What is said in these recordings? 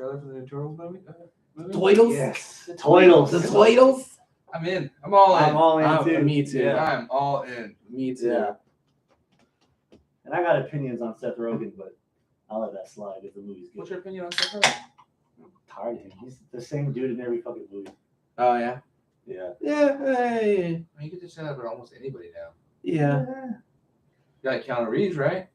trailer for the new Turtles movie? Toidles? Yes. The Toidles. Toidles? I'm in. I'm all in. I'm all in too. Me too. Yeah. I'm all in. Me too. Yeah. And I got opinions on Seth Rogen, but I'll let that slide if the movie's good. What's your opinion on Seth Rogen? I'm tired of him. He's the same dude in every fucking movie. Oh, yeah? Yeah. Yeah. Hey. You get to say that about almost anybody now. Yeah. You got Keanu Reeves, right?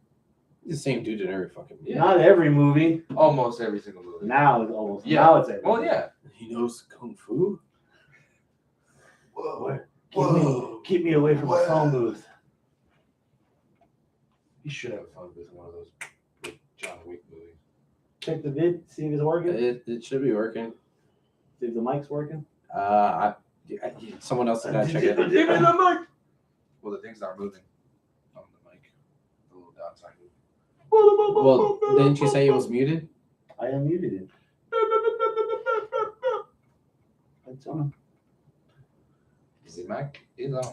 He's the same dude in every fucking movie. Yeah. Not every movie. Almost every single movie. Now it's almost. Yeah. Now it's every Well, movie. yeah. He knows Kung Fu? Whoa. Keep me away from a phone booth. He should have a phone booth in one of those John Wick movies. Check the vid. See if it's working. It should be working. See if the mic's working. Someone else gotta check it. Give me the mic. Well, the thing's not moving on the mic. The little dot's not moving. Well, didn't you say it was muted? I unmuted it. It's on. The mic is on.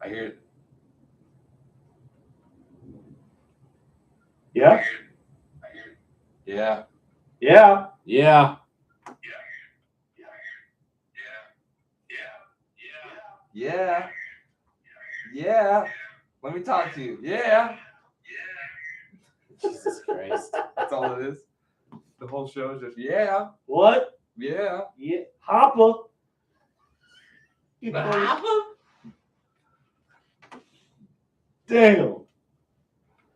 I hear it. Yeah. Yeah. Yeah. Yeah. Yeah. Yeah. Let me talk to you. Yeah. Jesus Christ. That's all it is. The whole show is just yeah. What? Yeah. Yeah. Hopper. Damn.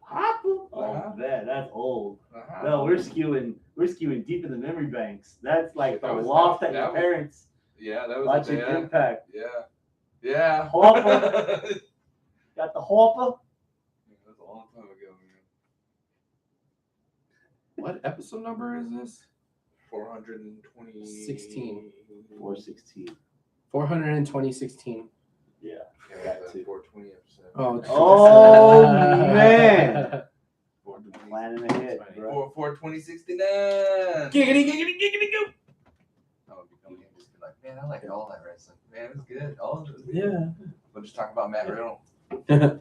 Hopper. Oh man, that's old. No, we're skewing deep in the memory banks. That's like the loft at your parents. Yeah, that was Watching yeah. Impact. Yeah. Yeah. Hopper. Got the Hopper. That's a long time ago, man. What episode number is this? 420. 16. 416. 42016. Yeah. Yeah, that's a 420 episode. Oh man. 420. Planning ahead, bro. 42069. Giggity, giggity, giggity, go. I would be coming in and just be like, man, I like all that wrestling. Man, it's good. All of it. Yeah. We'll just talk about Matt Riddle. Matt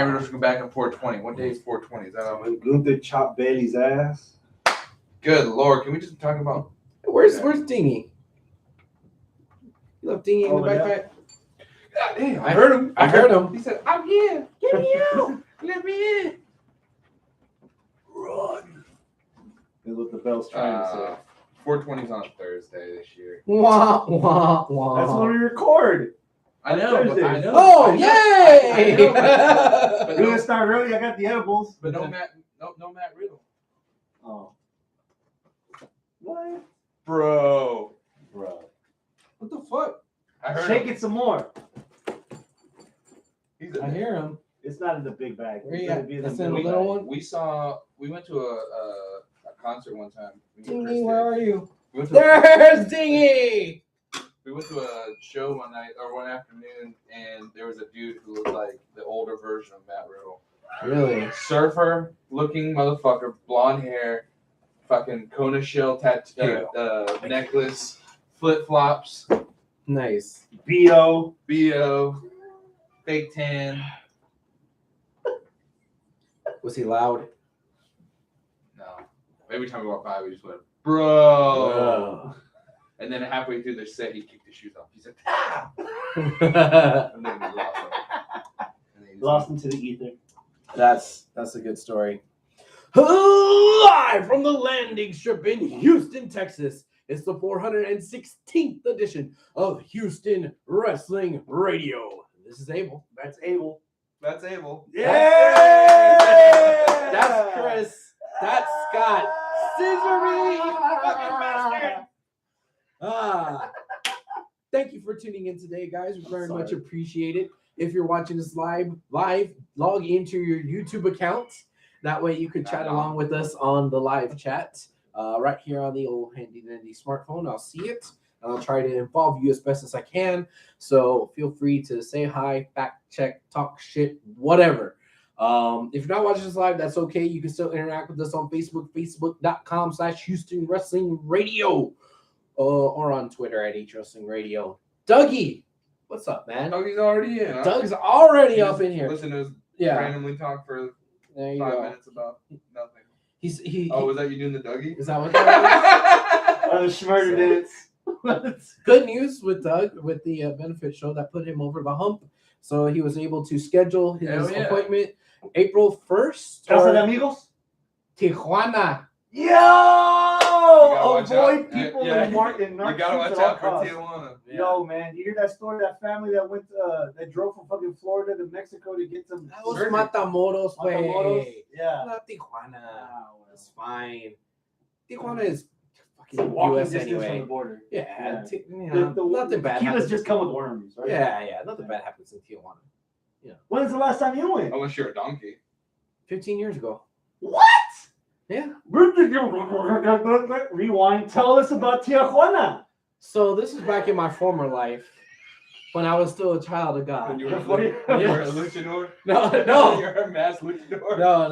Riddle should go back on 420. What day is 420? Is that on? When Gunther chopped Bailey's ass. Good Lord. Can we just talk about. Where's Dingy? You left Dingy in the Oh, yeah. backpack? God damn. I heard him. I heard him. He said, I'm here. Get me out. Let me in. Run. Is what the bell's trying to say. 420's on Thursday this year. Wah, wah, wah. That's when we record. I know, but I Thursdays. know. Oh, I know. yay! I know, but We're gonna start early. I got the edibles. But no Matt Riddle. Oh. What? Bro. Bro. What the fuck? I heard Shake him. it some more. He's in I there. hear him. It's not in the big bag. Where you gonna at? be in That's the in the middle little bag. one? We went to a concert one time. Dingy, where are you? We went to There's Dingy! We went to a show one night or one afternoon, and there was a dude who looked like the older version of Matt Riddle. Really? Surfer looking motherfucker, blonde hair, fucking Kona shell tattoo, necklace, flip flops, Nice. B.O. BO, fake tan. Was he loud? No. Every time we walked by, we just went, bro. And then halfway through the set, he kicked his shoes off. He said, ah! And then he lost him. And then he Lost into the ether. That's a good story. Live from the landing strip in Houston, Texas. It's the 416th edition of Houston Wrestling Radio. This is Abel. That's Abel. That's Abel. Yeah! That's Chris. That's Scott. Scissor me, you fucking bastard. Thank you for tuning in today, guys. We very much appreciate it. If you're watching this live, log into your YouTube account. That way you can chat along with us on the live chat right here on the old handy dandy smartphone. I'll see it, and I'll try to involve you as best as I can. So feel free to say hi, fact check, talk shit, whatever. If you're not watching this live, that's okay. You can still interact with us on Facebook, facebook.com/Houston Wrestling Radio. or on Twitter at H Wrestling Radio. Dougie, what's up, man? Dougie's already in. Huh? Doug's already He up just in here. Listen to us Yeah, randomly talk for there you 5 go. minutes about nothing. He Oh, was that you doing the Dougie? is that what that Oh, the Schmurder dance. Good news with Doug with the benefit show that put him over the hump. So he was able to schedule his Hell yeah. appointment April 1st. Casa de Amigos? Tijuana. Yo! watch Avoid out. people Yeah. in market. You gotta watch out for Tijuana. Yo, man, you hear that story? That family that went, that drove from fucking Florida to Mexico to get some. That was surgery. Matamoros, Matamoros? way. Yeah. Not Tijuana. Wow, It's fine. Tijuana is It's a fucking walking US distance from anyway. the border. Yeah, Yeah. nothing bad. Tequila's happens just in come with Tijuana. worms, right? Yeah, nothing bad happens in Tijuana. When's the last time you went? Unless you're a donkey. 15 years ago. What? Yeah. Rewind. Tell us about Tijuana. So this is back in my former life when I was still a child of God. When you were, Before you- you were a luchador? No. You're a mass luchador? No.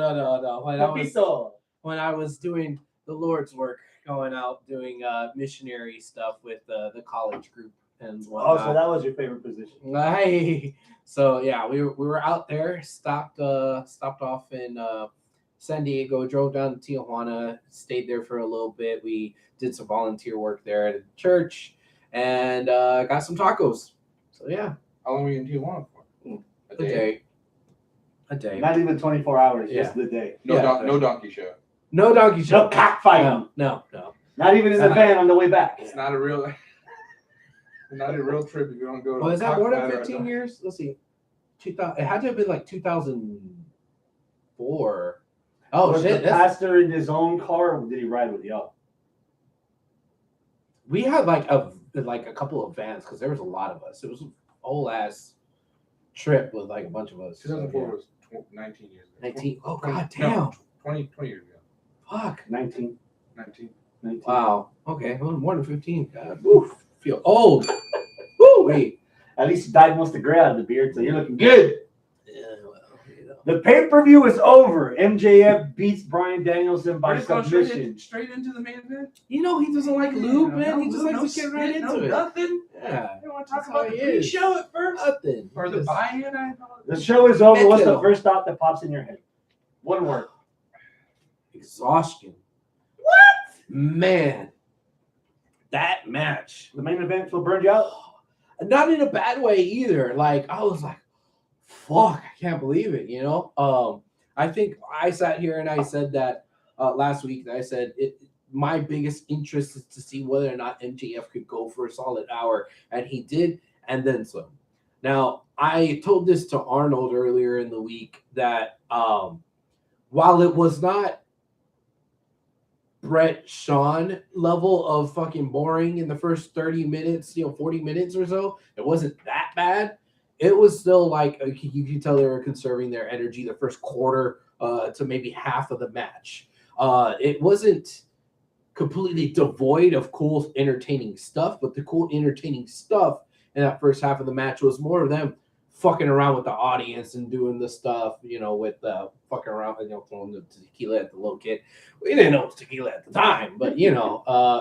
Papito. When I was doing the Lord's work, going out doing missionary stuff with the college group and Oh, whatnot. so that was your favorite position. Hey. So yeah, we were out there, stopped off in San Diego, drove down to Tijuana, stayed there for a little bit. We did some volunteer work there at a church and got some tacos. So yeah, How long were you in Tijuana for? a day. Not even 24 hours, Yeah. just the day. No, Yeah. no donkey show. No donkey No show. cockfighting. No. Not even in the van on the way back. It's not a real trip if you don't go to Well, is that more than cockfighter or 15 something. years? Let's see. 2000. It had to have been like 2004. Oh Was shit! the pastor in his own car, or did he ride with y'all? We had like a couple of vans because there was a lot of us. It was a whole ass trip with like a bunch of us. 2004 was 19 years ago. 19. Oh 20 god damn! no, 20 years ago. Fuck! 19. 19. Wow. Okay. Well, more than 15. God, oof. Feel old. Woo! Wait. At least you diagnosed the gray out of the beard, so you're looking good. Yeah. Well, you know. The pay-per-view is over. MJF beats Bryan Danielson by Let's go submission. straight into the main event. You know he doesn't like lube, man. No He just lube, likes to get right spit, into it. Nothing. Yeah. You want to That's talk how about the he is. pre-show at first? Nothing. Or the Just- buy-in? The show is over. What's the Mitchell. first thought that pops in your head? One word. Exhaustion. Man, that match. The main event will burn you out. Not in a bad way either. Like I was like, fuck, I can't believe it, you know? I think I sat here and I said that last week. I said my biggest interest is to see whether or not MJF could go for a solid hour, and he did, and then some. Now, I told this to Arnold earlier in the week that while it was not Brett Sean level of fucking boring in the first 30 minutes, 40 minutes or so, it wasn't that bad. It was still like you can tell they were conserving their energy the first quarter to maybe half of the match. It wasn't completely devoid of cool, entertaining stuff, but the cool, entertaining stuff in that first half of the match was more of them fucking around with the audience and doing the stuff, with fucking around, throwing the tequila at the little kid. We didn't know it was tequila at the time, but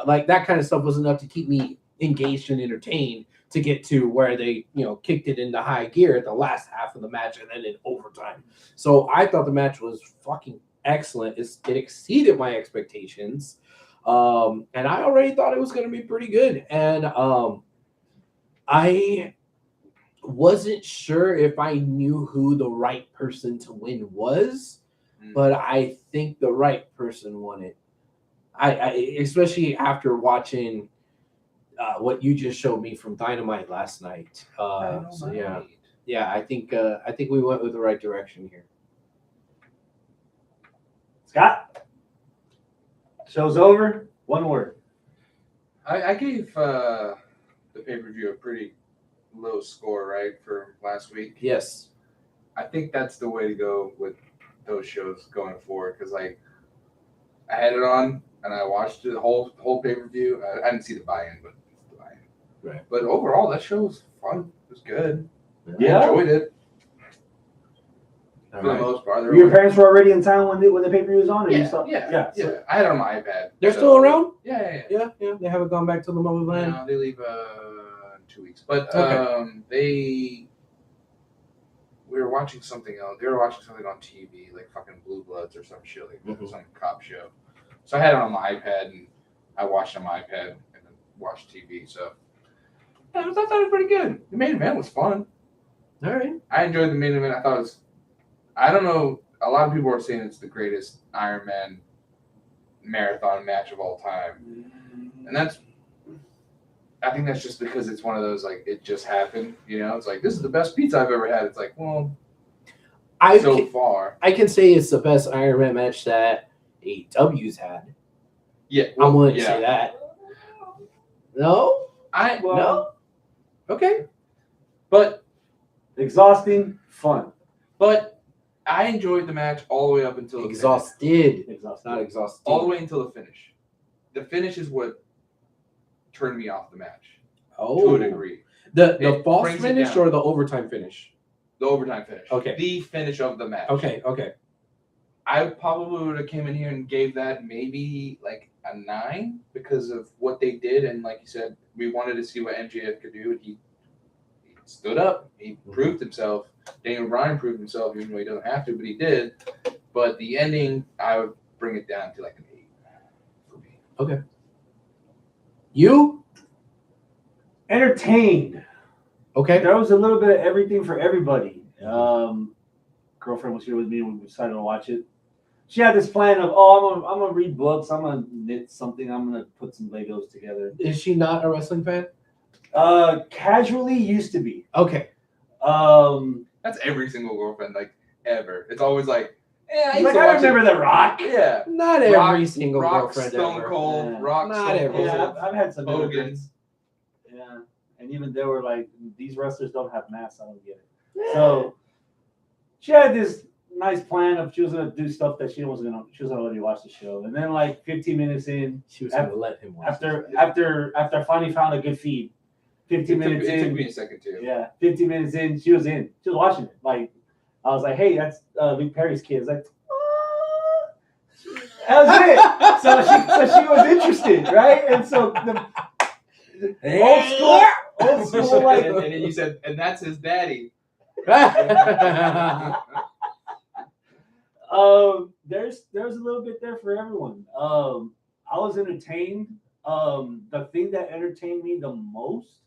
like that kind of stuff was enough to keep me engaged and entertained to get to where they, kicked it into high gear at the last half of the match and then in overtime. So I thought the match was fucking excellent. It exceeded my expectations. And I already thought it was going to be pretty good. And I wasn't sure if I knew who the right person to win was, but I think the right person won it. I especially after watching what you just showed me from Dynamite last night. So yeah, I think we went with the right direction here. Scott? Show's over. One word. I gave the pay-per-view a pretty low score, right, for last week. Yes. I think that's the way to go with those shows going forward, because I had it on and I watched the whole pay-per-view. I didn't see the buy-in, but it's the buy-in. Right. But overall, that show was fun. It was good. Yeah. I enjoyed it. for the most part. Your parents were already in town when the pay-per-view was on? Or you Yeah, saw? yeah. So, I had it on my iPad. They're still around? Yeah. Yeah. They haven't gone back to the motherland. No, they leave in 2 weeks. But we were watching something else. They were watching something on TV, like fucking Blue Bloods or some shit, like some cop show. So I had it on my iPad, and I watched on my iPad and then watched TV. So I thought it was pretty good. The main event was fun. All right. I enjoyed the main event. I thought it was. I don't know. A lot of people are saying it's the greatest Iron Man marathon match of all time, and I think that's just because it's one of those, like, it just happened. It's like, this is the best pizza I've ever had. It's like, well, far. I can say it's the best Iron Man match that AEW's had. Yeah, I'm willing to say that. No? No? Okay. But exhausting, fun. But I enjoyed the match all the way up until the exhausted. finish. Not exhausted. All the way until the finish. The finish is what turned me off the match. To a degree. The false finish or the overtime finish? The overtime finish. Okay. The finish of the match. Okay. I probably would have came in here and gave that maybe like a 9 because of what they did, and like you said, we wanted to see what MJF could do, and he stood up. He proved himself. Daniel Bryan proved himself, even though he doesn't have to, but he did. But the ending, I would bring it down to like an 8 for me. Okay. You? Entertained. Okay. There was a little bit of everything for everybody. Girlfriend was here with me when we decided to watch it. She had this plan of, I'm gonna read books, I'm gonna knit something, I'm gonna put some Legos together. Is she not a wrestling fan? Casually used to be. Okay. That's every single girlfriend, like, ever. It's always like, I remember The Rock. Yeah. Not every single Rock, girlfriend Stone ever. Cold, Yeah. Rock, Not Stone every Cold. Yeah, I've had some Hogan. immigrants. Yeah, and even they were like, these wrestlers don't have masks. I don't get it. So she had this nice plan of she was gonna do stuff that she was gonna let me watch the show, and then like 15 minutes in, She was gonna let him watch. after I finally found a good feed, 15 minutes It in. took me a second too. Yeah, 15 minutes in, she was watching it. Like, I was like, hey, that's Luke Perry's kid. I was like, that was it. So she was interested, right? And so the old school, like, and then you said, and that's his daddy. there's a little bit there for everyone. I was entertained. The thing that entertained me the most,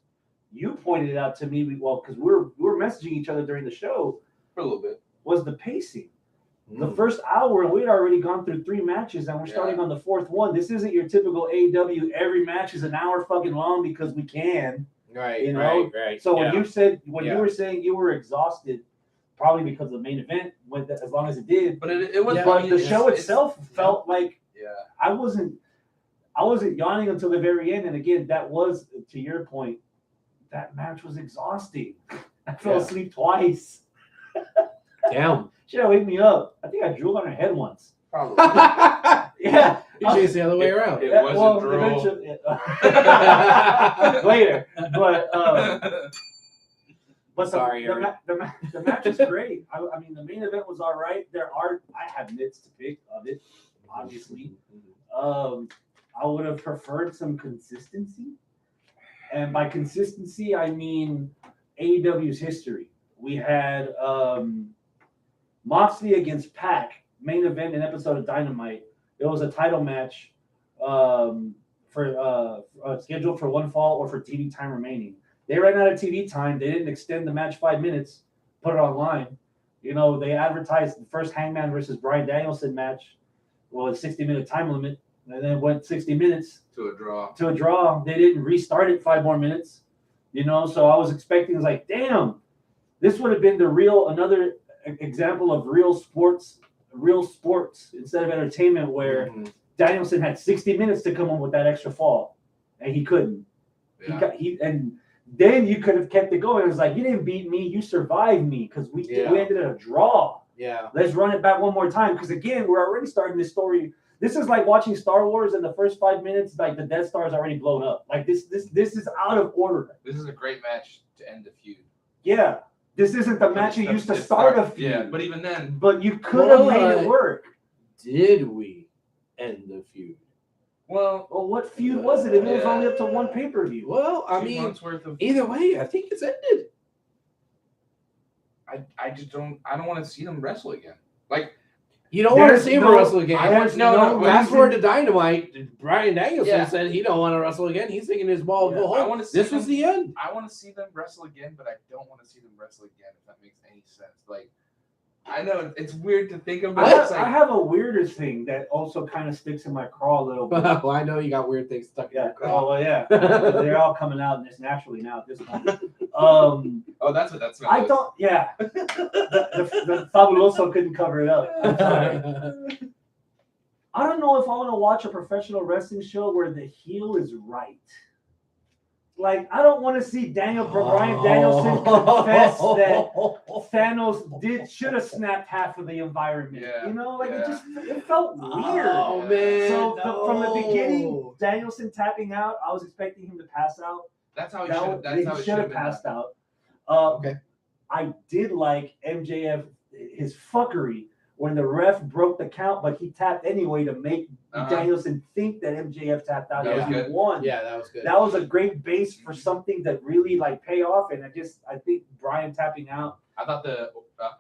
you pointed it out to me, because we were messaging each other during the show For a little bit. was the pacing. The first hour, and we had already gone through 3 matches, and we're starting on the 4th one. This isn't your typical AEW. Every match is an hour fucking long because we can. Right. You know? Right. So when you were saying you were exhausted, probably because the main event went as long as it did. But it was. But the show itself felt like Yeah. I wasn't yawning until the very end. And again, that was, to your point, that match was exhausting. I fell asleep twice. Damn. She had to wake me up. I think I drooled on her head once. Probably. Yeah. Usually it's the other way around. It wasn't drool. eventually, later. But Sorry, the match is great. I mean, the main event was all right. I have nits to pick of it, obviously. I would have preferred some consistency. And by consistency, I mean AEW's history. We had Moxley against Pac, main event, an episode of Dynamite. It was a title match for scheduled for one fall or for TV time remaining. They ran out of TV time. They didn't extend the match 5 minutes, put it online. You know, they advertised the first Hangman versus Bryan Danielson match. Well, it's 60-minute time limit, and then it went 60 minutes to a draw. They didn't restart it 5 more minutes. You know, so I was expecting, like, damn, this would have been another example of real sports instead of entertainment, where Danielson had 60 minutes to come up with that extra fall, and he couldn't. Yeah. And then you could have kept it going. It was like, you didn't beat me, you survived me, because we ended in a draw. Yeah. Let's run it back one more time, because again, we're already starting this story. This is like watching Star Wars, in the first 5 minutes, like the Death Star is already blown up. Like this is out of order. This is a great match to end the feud. Yeah. This isn't the match you used to start a feud. Yeah, but even then, But you could have made it work. Did we end the feud? well, What feud was it? It was only up to one pay-per-view. Well, I 2 mean, months worth of. either way, I think it's ended. I just don't. I don't want to see them wrestle again. Like, You don't want to There's see him no- wrestle again. there's no Fast reason- forward to Dynamite. Brian Danielson Yeah. said he don't want to wrestle again. He's thinking his ball Yeah, go I home. wanna see This was them- the end. I want to see them wrestle again, but I don't want to see them wrestle again. If that makes any sense. Like, I know it's weird to think of, but it's I like, have a weirder thing that also kind of sticks in my craw a little bit. Well, I know you got weird things stuck in Yeah, your craw. oh well, yeah. They're all coming out just naturally now at this point. oh, that's what that's. I don't. Yeah, the Fabuloso couldn't cover it up. I'm sorry. I don't know if I want to watch a professional wrestling show where the heel is right. Like, I don't want to see Brian Danielson confess that Thanos should have snapped half of the environment. Yeah, You know, like yeah. it felt weird. Oh man! So from the beginning, no. Danielson tapping out, I was expecting him to pass out. That's how he That should. That's how he it should have been passed done. out. Okay. I did like MJF, his fuckery when the ref broke the count, but he tapped anyway to make Danielson think that MJF tapped out That was and he good. won. Yeah, that was good. That was a great base for something that really like pay off. And I think Brian tapping out. I thought the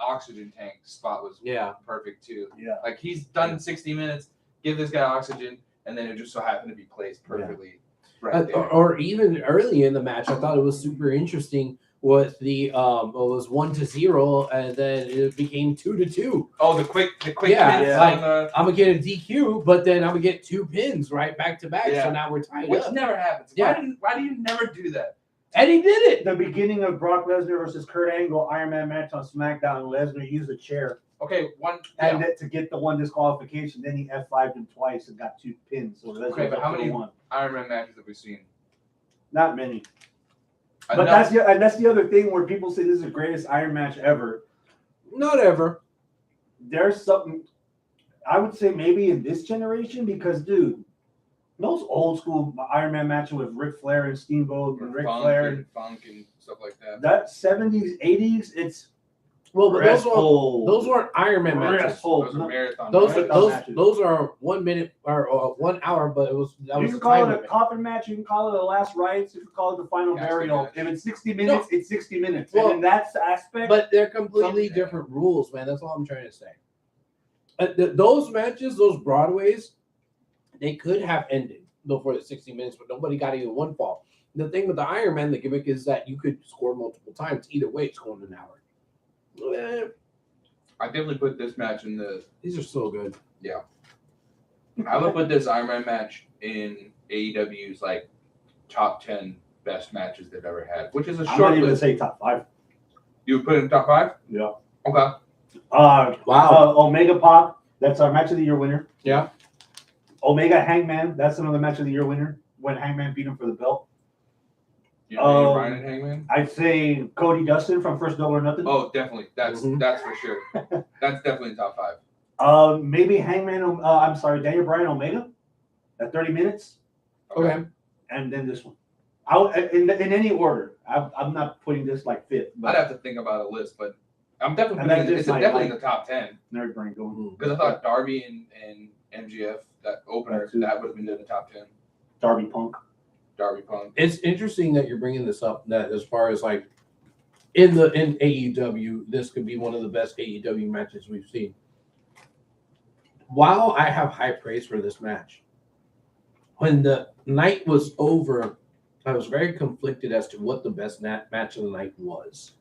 oxygen tank spot was Yeah. perfect too. Yeah. Like, he's done 60 minutes. Give this guy oxygen, and then it just so happened to be placed perfectly. Right there. Or even early in the match, I thought it was super interesting with the it was 1-0 and then it became 2-2. Oh, the quick Yeah, hits like, on the, I'm gonna get a DQ, but then I'm gonna get 2 pins right back to back. Yeah. So now we're tied which up. never happens. Yeah. Why do you never do that? And he did it. The beginning of Brock Lesnar versus Kurt Angle Iron Man match on SmackDown, Lesnar used a chair Okay, and to get the one disqualification. Then he F5'd him twice and got 2 pins. So Lesnar Okay, but how many- won? Iron Man matches have we seen? Not many. But Enough. that's the other thing where people say this is the greatest Iron match ever. Not ever. There's something I would say maybe in this generation because, dude, those old school Iron Man matches with Ric Flair and Steamboat and Ric Flair, and Funk and stuff like that. that 70s, 80s, it's Well, but wrestle. those weren't Iron Man matches. Wrestle. Those are marathon. Those matches. Those- are 1 minute or 1 hour, but that You was can the call time it a limit. coffin match. You can call it the last rites. You can call it the final Casket burial. match. If it's 60 minutes, it's 60 minutes. Well, and in that aspect, But they're completely Something- different rules, man. That's all I'm trying to say. Those matches, those Broadways, they could have ended before the 60 minutes, but nobody got even one fall. The thing with the Iron Man, the gimmick is that you could score multiple times. Either way, it's going an hour. I definitely put this match in the. These are so good. I would put this Iron Man match in AEW's like top 10 best matches they've ever had, which is a I'm short not even list. say top 5. You would put it in top 5? Yeah. Okay. Wow. Omega Pop, that's our match of the year winner. Yeah. Omega Hangman, that's another match of the year winner when Hangman beat him for the belt. You know, Ryan and Hangman. I'd say Cody Dustin from First Double or Nothing. Oh, definitely. That's for sure. That's definitely in top 5. Maybe Hangman. I'm sorry, Daniel Bryan Omega at 30 minutes, Okay. and then this one. In any order. I'm not putting this like fifth, I'd but have to think about a list, but I'm definitely And putting that's it, it's just definitely like- in the top 10 nerd brain going. because I thought Darby and MGF that opener that would have been in the top 10. Darby Punk. Darby Punk. It's interesting that you're bringing this up. That as far as like in AEW, this could be one of the best AEW matches we've seen. While I have high praise for this match, when the night was over, I was very conflicted as to what the best match of the night was.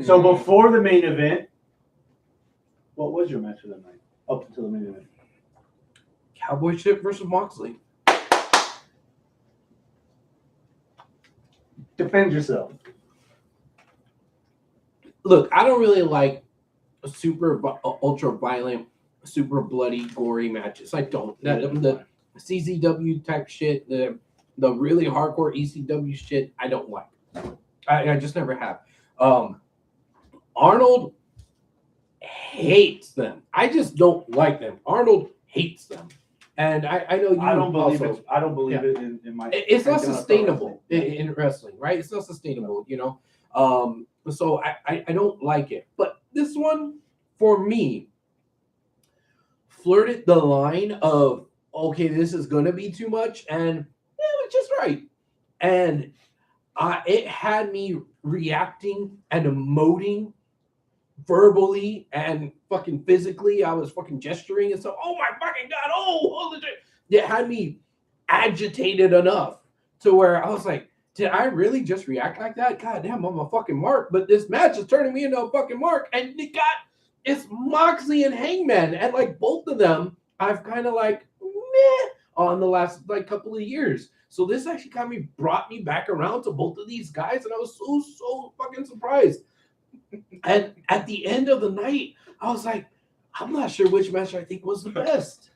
So before the main event, what was your match of the night up until the main event? Cowboy Ship versus Moxley. Defend yourself. Look, I don't really like super ultra violent, super bloody, gory matches. I don't. The CZW type shit, the really hardcore ECW shit, I don't like. I just never have. Arnold hates them. I just don't like them. Arnold hates them. And I know you I don't believe also, it. I don't believe Yeah. it in my. it's not I cannot sustainable throw in wrestling, right? It's not sustainable, you know. So I don't like it. But this one, for me, flirted the line of, okay, this is going to be too much, and it was just right. And it had me reacting and emoting verbally and fucking physically. I was fucking gesturing and stuff. Oh my fucking God. Oh, holy shit. It had me agitated enough to where I was like, did I really just react like that? God damn, I'm a fucking mark. But this match is turning me into a fucking mark. And it's Moxley and Hangman. And like both of them, I've kind of like meh on the last like couple of years. So this actually kind of brought me back around to both of these guys. And I was so fucking surprised. And at the end of the night, I was like, I'm not sure which match I think was the best.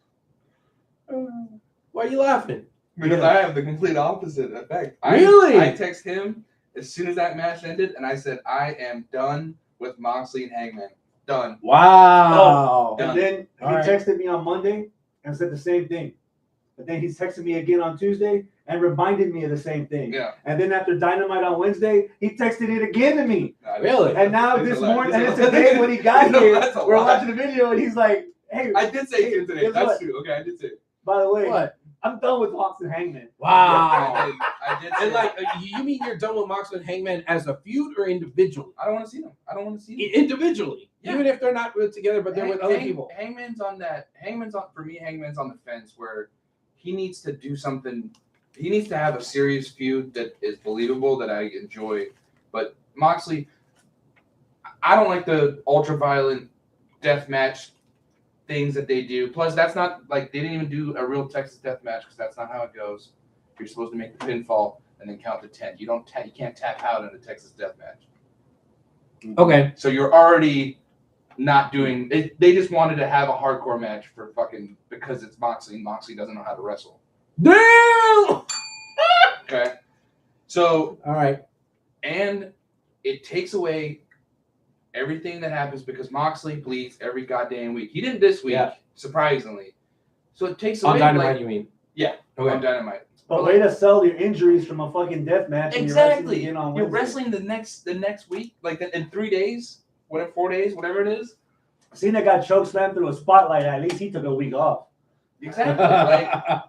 Why are you laughing? Because I have the complete opposite effect. Really? I text him as soon as that match ended, and I said, I am done with Moxley and Hangman. Done. Wow. And then he All right. texted me on Monday and said the same thing. But then he's texted me again on Tuesday and reminded me of the same thing. Yeah. And then after Dynamite on Wednesday, he texted it again to me. Really? And now It's this a lie. morning, It's and a it's lie. today when he got No, here, that's a we're lie. watching the video, and he's like, hey, I did say it today. guess That's what? true. Okay, I did say it. By the way, What? I'm done with Hawks and Hangman. Wow. I did say And it. like, you mean you're done with Moxley and Hangman as a feud or individually? I don't want to see them. I don't want to see them. Individually, Yeah. even if they're not together, but they're with other people. Hangman's on for me. Hangman's on the fence where he needs to do something. He needs to have a serious feud that is believable that I enjoy. But Moxley, I don't like the ultra violent death match things that they do. Plus, that's not like they didn't even do a real Texas death match because that's not how it goes. You're supposed to make the pinfall and then count to 10. You can't tap out in a Texas death match. Okay. So you're already not doing it. They just wanted to have a hardcore match for fucking because it's Moxley. And Moxley doesn't know how to wrestle. Damn! Okay. So, All right. and it takes away everything that happens because Moxley bleeds every goddamn week. He didn't this week, Yeah. surprisingly. So it takes away On Dynamite, like, you mean? Yeah. Okay. On Dynamite. But way to sell your injuries from a fucking death match. And Exactly. You're wrestling again on You're Wednesday. wrestling the next week, like in 3 days, 4 days, whatever it is. Cena got chokeslammed through a spotlight. At least he took a week off. Exactly. Like I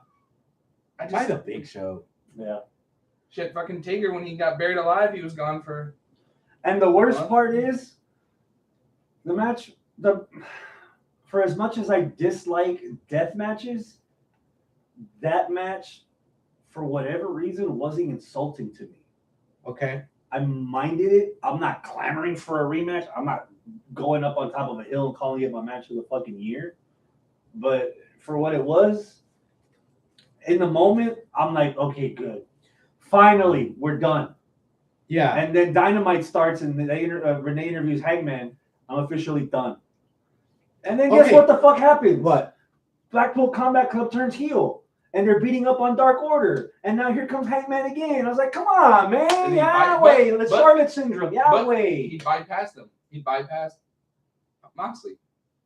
By just the Big Show. Yeah. shit. Fucking Taker when he got buried alive, he was gone for. And the worst Huh? part is the match. For as much as I dislike death matches, that match, for whatever reason, wasn't insulting to me. Okay. I minded it. I'm not clamoring for a rematch. I'm not going up on top of a hill and calling it my match of the fucking year. But for what it was, in the moment, I'm like, okay, good. Finally, we're done. Yeah. And then Dynamite starts and Renee interviews Hangman. I'm officially done. And then guess Okay. what the fuck happens? What? Blackpool Combat Club turns heel. And they're beating up on Dark Order. And now here comes Hangman again. I was like, come on, man. And he Yahweh. The but- Charlotte syndrome. But Yahweh. he bypassed him. He bypassed Moxley.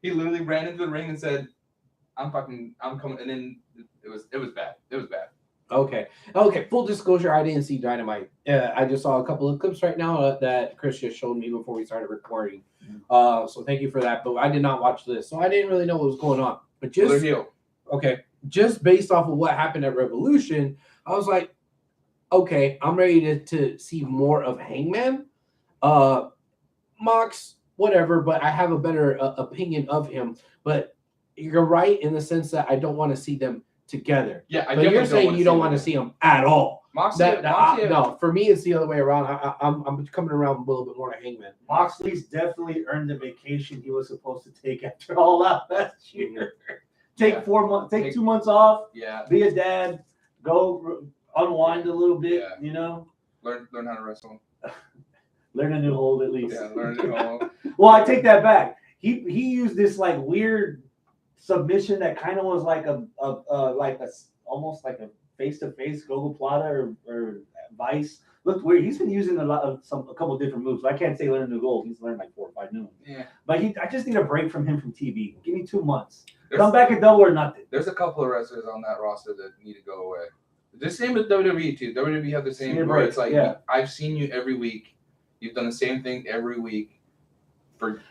He literally ran into the ring and said, I'm coming. And then it was bad. It was bad. Okay. Full disclosure, I didn't see Dynamite. I just saw a couple of clips right now that Chris just showed me before we started recording. So thank you for that. But I did not watch this, so I didn't really know what was going on. But Well, they're just heel. okay, just based off of what happened at Revolution, I was like, okay, I'm ready to see more of Hangman. Mox, whatever, but I have a better opinion of him. But you're right in the sense that I don't want to see them together. Yeah, I But you're saying you don't want to see see them at all. Moxley. No, for me it's the other way around. I'm coming around a little bit more to Hangman. Moxley's definitely earned the vacation he was supposed to take after All Out last year. Take Yeah. 4 months, take 2 months off, Yeah, be a dad, go unwind a little bit, Yeah. you know, learn how to wrestle. learn a new hold at least. Yeah, learn it all. Well, I take that back. He used this like weird submission that kind of was like almost like a face-to-face Gogoplata or Vice. Looked weird. He's been using a couple different moves. I can't say learn a new gold. He's learned like 4 or 5 new ones. Yeah. But I just need a break from him from TV. Give me 2 months. There's- Come back at Double or Nothing. There's a couple of wrestlers on that roster that need to go away. The same with WWE too. WWE have the same Need a where break, it's like yeah. I've seen you every week. You've done the same thing every week for.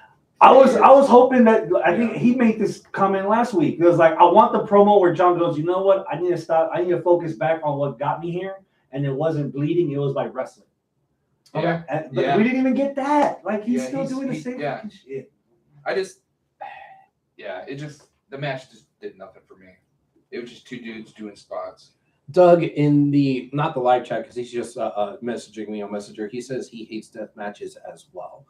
I was hoping that I think he made this comment last week. It was like, I want the promo where John goes, you know what? I need to stop. I need to focus back on what got me here, and it wasn't bleeding. It was by wrestling. Yeah. But we didn't even get that. Like he's still doing the same fucking shit. The match just did nothing for me. It was just two dudes doing spots. Doug in not the live chat because he's just messaging me on Messenger. He says he hates death matches as well.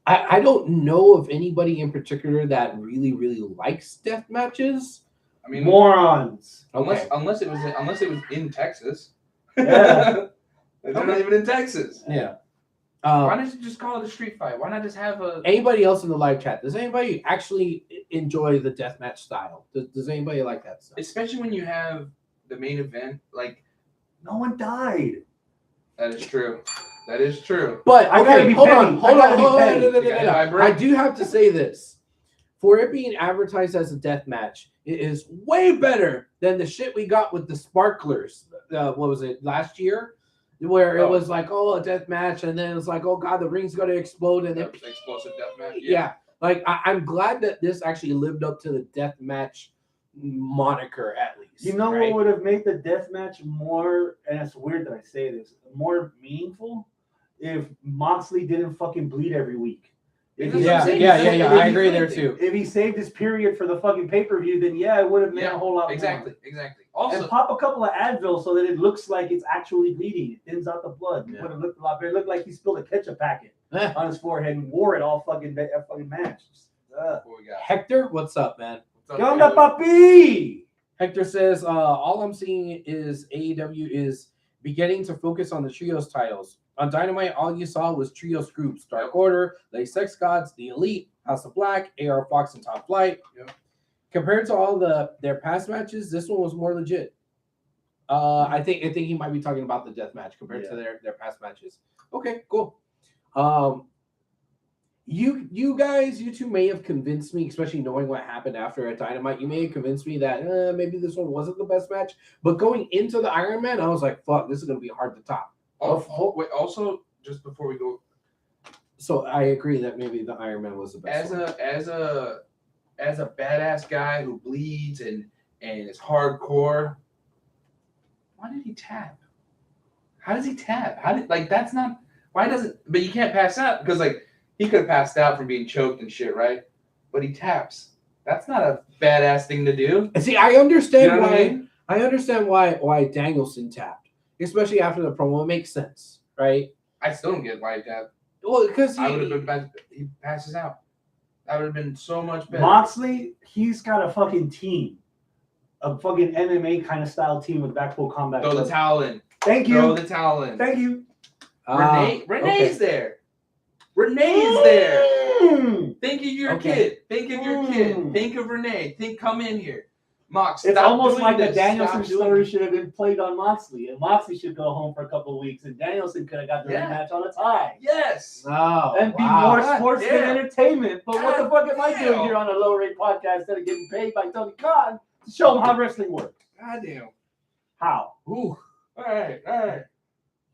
I don't know of anybody in particular that really, really likes death matches. I mean, morons. Unless it was in Texas. Yeah. They're not even in Texas. Yeah. Why not you just call it a street fight? Why not just have a... Anybody else in the live chat? Does anybody actually enjoy the deathmatch style? Does anybody like that stuff? Especially when you have the main event, like... No one died. That is true. That is true. But, okay, hold on. I do have to say this. For it being advertised as a death match, it is way better than the shit we got with the Sparklers. What was it, last year? Where it was like, a death match, and then it's like, oh god, the ring's gonna explode, and then explosive death match. Yeah. Like I'm glad that this actually lived up to the death match moniker at least. You know what would have made the death match more, and it's weird that I say this, more meaningful if Moxley didn't fucking bleed every week. Yeah. I agree there too. If he saved his period for the fucking pay-per-view, then it would have made a whole lot more. Exactly. Also, and pop a couple of Advil so that it looks like it's actually bleeding. It thins out the blood. It would have looked a lot better. It looked like he spilled a ketchup packet on his forehead and wore it all fucking match. Hector, what's up, man? ¿Qué onda, papi? Hector says, all I'm seeing is AEW is beginning to focus on the trios titles. On Dynamite, all you saw was trios groups: Dark Order, Late Sex Gods, The Elite, House of Black, AR Fox, and Top Flight. Yep. Compared to all their past matches, this one was more legit. I think he might be talking about the death match compared to their past matches. Okay, cool. You guys, you two may have convinced me, especially knowing what happened after at Dynamite. You may have convinced me that maybe this one wasn't the best match. But going into the Iron Man, I was like, fuck, this is going to be hard to top. Also, just before we go, so I agree that maybe the Iron Man was the best. As a badass guy who bleeds and is hardcore, why did he tap? How does he tap? That's not why doesn't? But you can't pass out because he could have passed out from being choked and shit, right? But he taps. That's not a badass thing to do. See, I understand you know why. I mean? I understand why Danielson tapped, especially after the promo. It makes sense, right? I still don't get why he tapped. Well, because I would have been bad. He passes out. That would have been so much better. Moxley, he's got a fucking team, a fucking MMA kind of style team with Blackpool Combat. Throw the towel in. Thank you. Throw the towel in. Thank you. Renee's there. Renee's there. Think of your kid. Think of your kid. Think of Renee. Come in here. Mox, it's almost like the Danielson story should have been played on Moxley, and Moxley should go home for a couple of weeks, and Danielson could have got the rematch on a tie. Yes. Oh, and be more sports than entertainment. But what the fuck am I doing here on a low rate podcast instead of getting paid by Tony Khan to show him how wrestling works? Goddamn. How? Ooh. All right.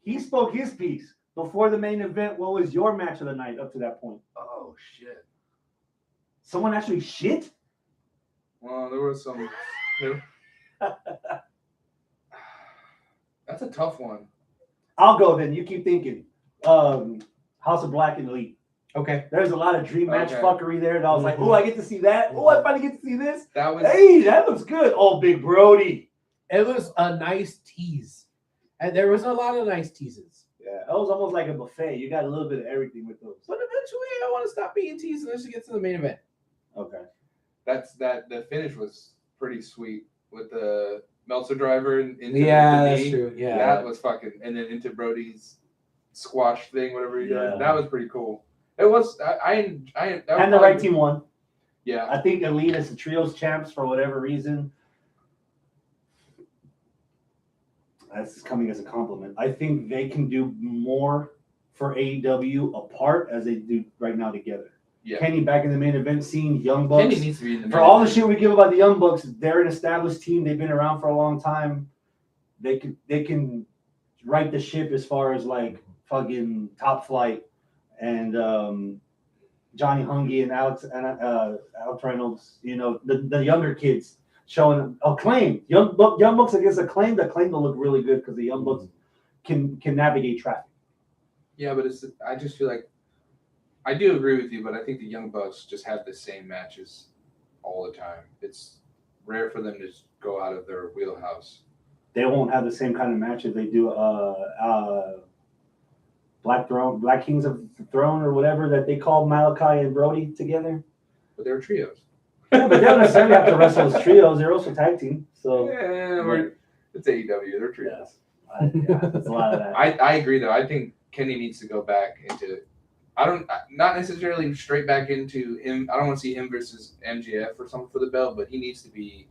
He spoke his piece before the main event. What was your match of the night up to that point? Oh shit. Someone actually shit? Well, there was some. That's a tough one. I'll go then. You keep thinking. House of Black and Elite. Okay. There's a lot of dream match fuckery there. And I was like, oh, I get to see that. Oh, I finally get to see this. Hey, that looks good. Oh, Big Brody. It was a nice tease. And there was a lot of nice teases. Yeah, that was almost like a buffet. You got a little bit of everything with those. But eventually, I want to stop being teased and let's get to the main event. Okay. The finish was pretty sweet with the Meltzer driver into that's the knee. true. Yeah, that was fucking, and then into Brody's squash thing, whatever he does. That was pretty cool. It was. And the right team won. Yeah, I think Elite is the trios champs for whatever reason. That's coming as a compliment. I think they can do more for AEW apart as they do right now together. Yeah. Kenny back in the main event scene, Young Bucks. Kenny needs to be in the main for all event. the shit we give about the Young Bucks, they're an established team. They've been around for a long time. They can right the ship as far as fucking Top Flight, and Johnny Hungy and Alex Reynolds. You know, the younger kids showing Acclaim. Young Bucks against Acclaim. The Acclaim will look really good because the Young Bucks can navigate traffic. Yeah, but I just feel like I do agree with you, but I think the Young Bucks just have the same matches all the time. It's rare for them to just go out of their wheelhouse. They won't have the same kind of matches they do. Black Kings of the Throne, or whatever that they call Malachi and Brody together. But they're trios. Yeah, but they don't necessarily have to wrestle as trios. They're also tag team. So Yeah, it's AEW. They're trios. That's a lot of that. I agree though. I think Kenny needs to go back into. Not necessarily straight back into him. I don't want to see him versus MJF or something for the belt, but he needs to be.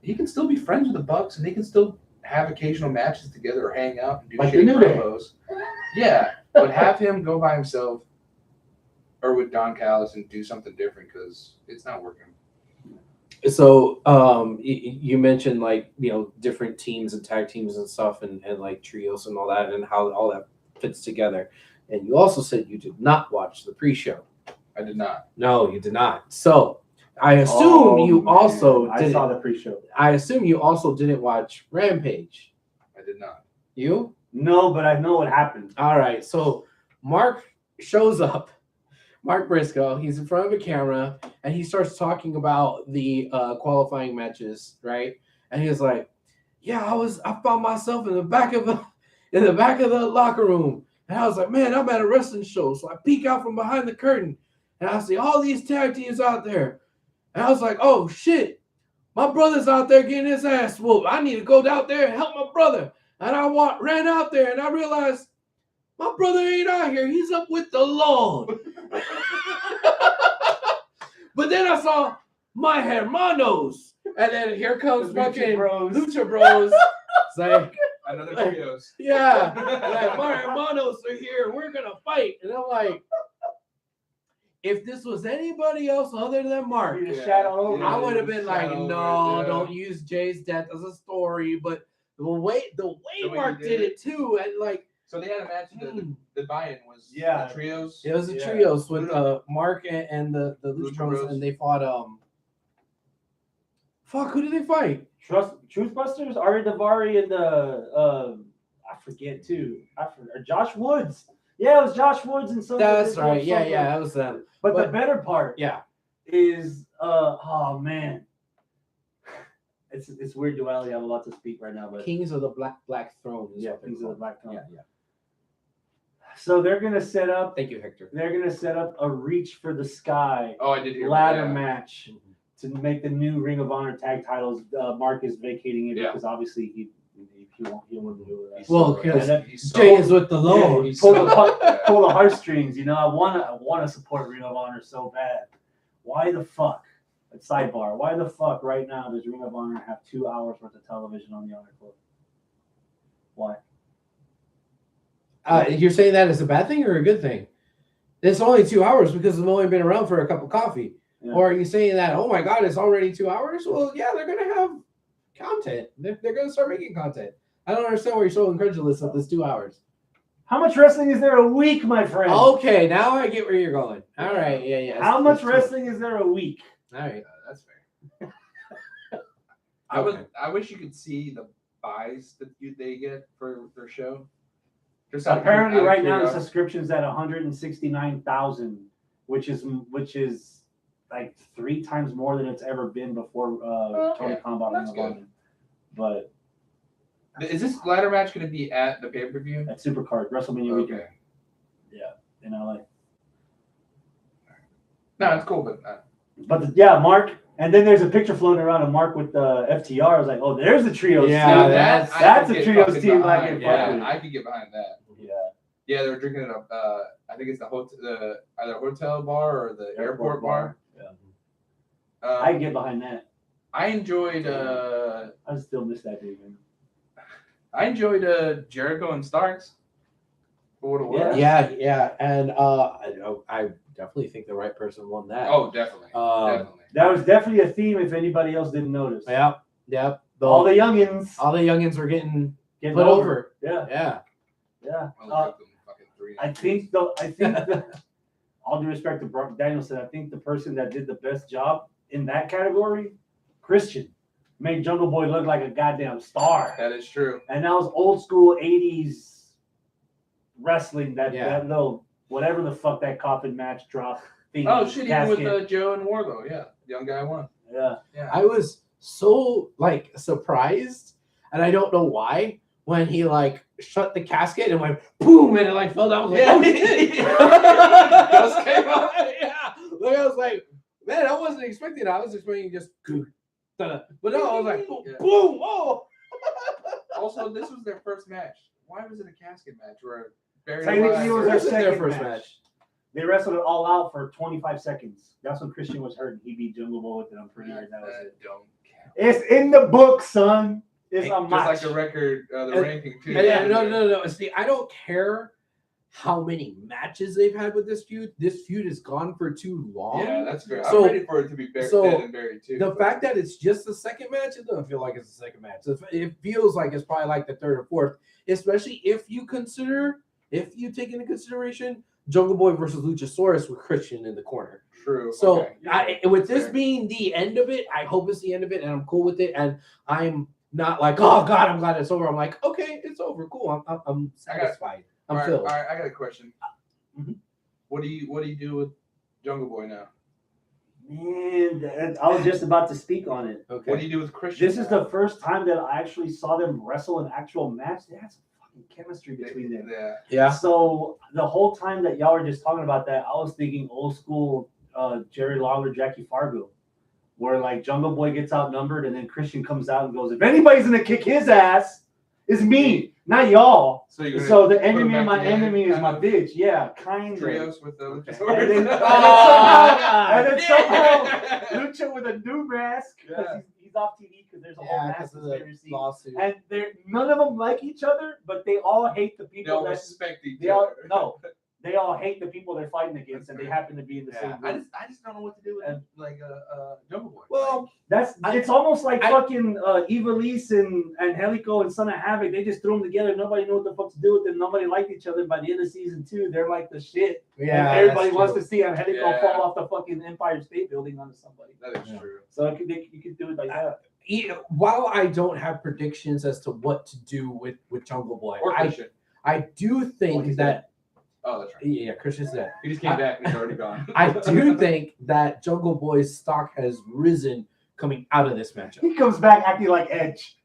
He can still be friends with the Bucks, and they can still have occasional matches together or hang out and do like shitty the New Day. promos. Yeah, but have him go by himself or with Don Callis and do something different because it's not working. So you mentioned like, you know, different teams and tag teams and stuff and like trios and all that and how all that fits together. And you also said you did not watch the pre-show. I did not. No, you did not. So I assume I saw the pre-show. I assume you also didn't watch Rampage. I did not. You? No, but I know what happened. All right. So Mark shows up. Mark Briscoe. He's in front of a camera and he starts talking about the qualifying matches, right? And he was like, "Yeah, I found myself in the back of the locker room, and I was like, man, I'm at a wrestling show. So I peek out from behind the curtain, and I see all these tag teams out there, and I was like, oh shit, my brother's out there getting his ass whooped. I need to go out there and help my brother." And I ran out there, and I realized my brother ain't out here. He's up with the Lord. But then I saw my hermanos, and then here comes fucking Lucha Bros. It's like, Another trios. yeah, like my hermanos are here. We're gonna fight, and I'm like, if this was anybody else other than Mark, I would have been like, no, don't use Jay's death as a story. But the way Mark did it too, and like. So they had a match. The buy-in was Yeah. the trios. It was a trios with Mark and the Lucha Bros, and they fought who did they fight? Truth Busters, Ari Davari, and I forget too. Josh Woods. Yeah, it was Josh Woods and some. That's right. Yeah, that was them. But the better part, is oh man, it's weird duality. I have a lot to speak right now, but Kings of the Black Throne. Kings of the Black Throne. Yeah. So they're gonna set up. Thank you, Hector. They're gonna set up a Reach for the Sky Oh, I did hear ladder that. match to make the new Ring of Honor tag titles. Mark is vacating it because obviously he won't do that. Well, because He's Jay is with the Lord. he's pull so- the heartstrings. You know, I wanna support Ring of Honor so bad. Why the fuck? A sidebar. Why the fuck right now does Ring of Honor have 2 hours worth of television on the Honor Club? Why? You're saying that is a bad thing or a good thing? It's only 2 hours because it's only been around for a cup of coffee. Yeah. Or are you saying that, oh my God, it's already 2 hours? Well, yeah, they're going to have content. They're going to start making content. I don't understand why you're so incredulous of this 2 hours. How much wrestling is there a week, my friend? Okay, now I get where you're going. All right, yeah. How much wrestling is there a week? All right. That's fair. I wish you could see the buys that they get for their show. Just Apparently, right now the curiosity. subscription's at 169,000, which is like 3 times more than it's ever been before Tony Khan bought Ring That's of good. Honor. But Is this ladder match going to be at the pay-per-view? at Supercard WrestleMania weekend Okay. in LA. No, it's cool, but But Mark, and then there's a picture floating around of Mark with the FTR. I was like, oh, there's a trios Yeah, team. that's- I that's could a get trios fucking team I behind. can fuck with. Yeah, I could get behind that. Yeah. Yeah, they're drinking it up. I think it's the either hotel bar or the airport bar. Yeah. I can get behind that. I enjoyed. I still miss that dude, man. I enjoyed Jericho and Starks. For what it was. Yeah. And I definitely think the right person won that. Oh, definitely. Definitely. That was definitely a theme if anybody else didn't notice. Yep. All the youngins were getting getting put over. Yeah. Yeah. Yeah. I only took them fucking 3. I think the all due respect to Brock Danielson, I think the person that did the best job in that category, Christian, made Jungle Boy look like a goddamn star. That is true. And that was old school 80s wrestling, that little whatever the fuck that coffin match drop thing. Oh shit! Even with Joe and Wardlow, yeah, the young guy won. Yeah. I was so like surprised, and I don't know why, when he like shut the casket and went boom, and it like fell down. I was like, oh shit! Just came out. Yeah, like I was like, man, I wasn't expecting it. I was expecting just, but no, I was like, boom, boom, oh. Also, this was their first match. Why was it a casket match? Where Technically, it was This is their their second first match. They wrestled it all out for 25 seconds. That's when Christian was hurt. He beat Jungle Boy with it. I'm pretty sure that was it. Don't count. It's in the book, son. It's a Just match. like the record, the ranking too. Yeah, no. See, I don't care how many matches they've had with this feud. This feud has gone for too long. Yeah, that's great. So- I'm ready for it to be dead and buried too. The fact that it's just the second match, it doesn't feel like it's the second match. It feels like it's probably like the third or fourth, especially if you take into consideration Jungle Boy versus Luchasaurus with Christian in the corner. True. So okay. with this Fair. being the end of it, I hope it's the end of it, and I'm cool with it. And I'm not like, oh god, I'm glad it's over. I'm like, okay, it's over, cool. I'm satisfied. I'm filled. All right, I got a question. Mhm. What do you do with Jungle Boy now? Man, I was just about to speak on it. Okay. What do you do with Christian? This is the first time that I actually saw them wrestle an actual match. They had some fucking chemistry between them. Yeah. Yeah. So the whole time that y'all were just talking about that, I was thinking old school Jerry Lawler, Jackie Fargo, where like Jungle Boy gets outnumbered and then Christian comes out and goes, if anybody's gonna kick his ass, it's me, not y'all. So you're So the put them enemy back of my together, enemy is kind my of bitch. Yeah, kind of. trios with the And Luchasaurus. then, Oh, and then somehow Lucha with a new mask because Yeah. he's off TV because there's a whole Yeah, mask because of conspiracy. the lawsuit. And none of them like each other, but they all hate the They people all that respect each they all other. no, they all hate the people they're fighting against, That's and they fair. happen to be in the same I group. just don't know what to do with like Jungle Boy. Well, It's almost like I- fucking Evilise and Angelico and Son of Havoc. They just threw them together. Nobody knew what the fuck to do with them. Nobody liked each other. By the end of season 2, they're like the shit. yeah, And everybody that's wants true. to see Angelico Yeah. fall off the fucking Empire State Building onto somebody. That is Yeah. true. So you could do it like that. While I don't have predictions as to what to do with Jungle Boy, Or Christian. I do think he's that Oh, that's right. yeah, Christian's dead. He just came back and he's already gone. I do think that Jungle Boy's stock has risen coming out of this matchup. He comes back acting like Edge.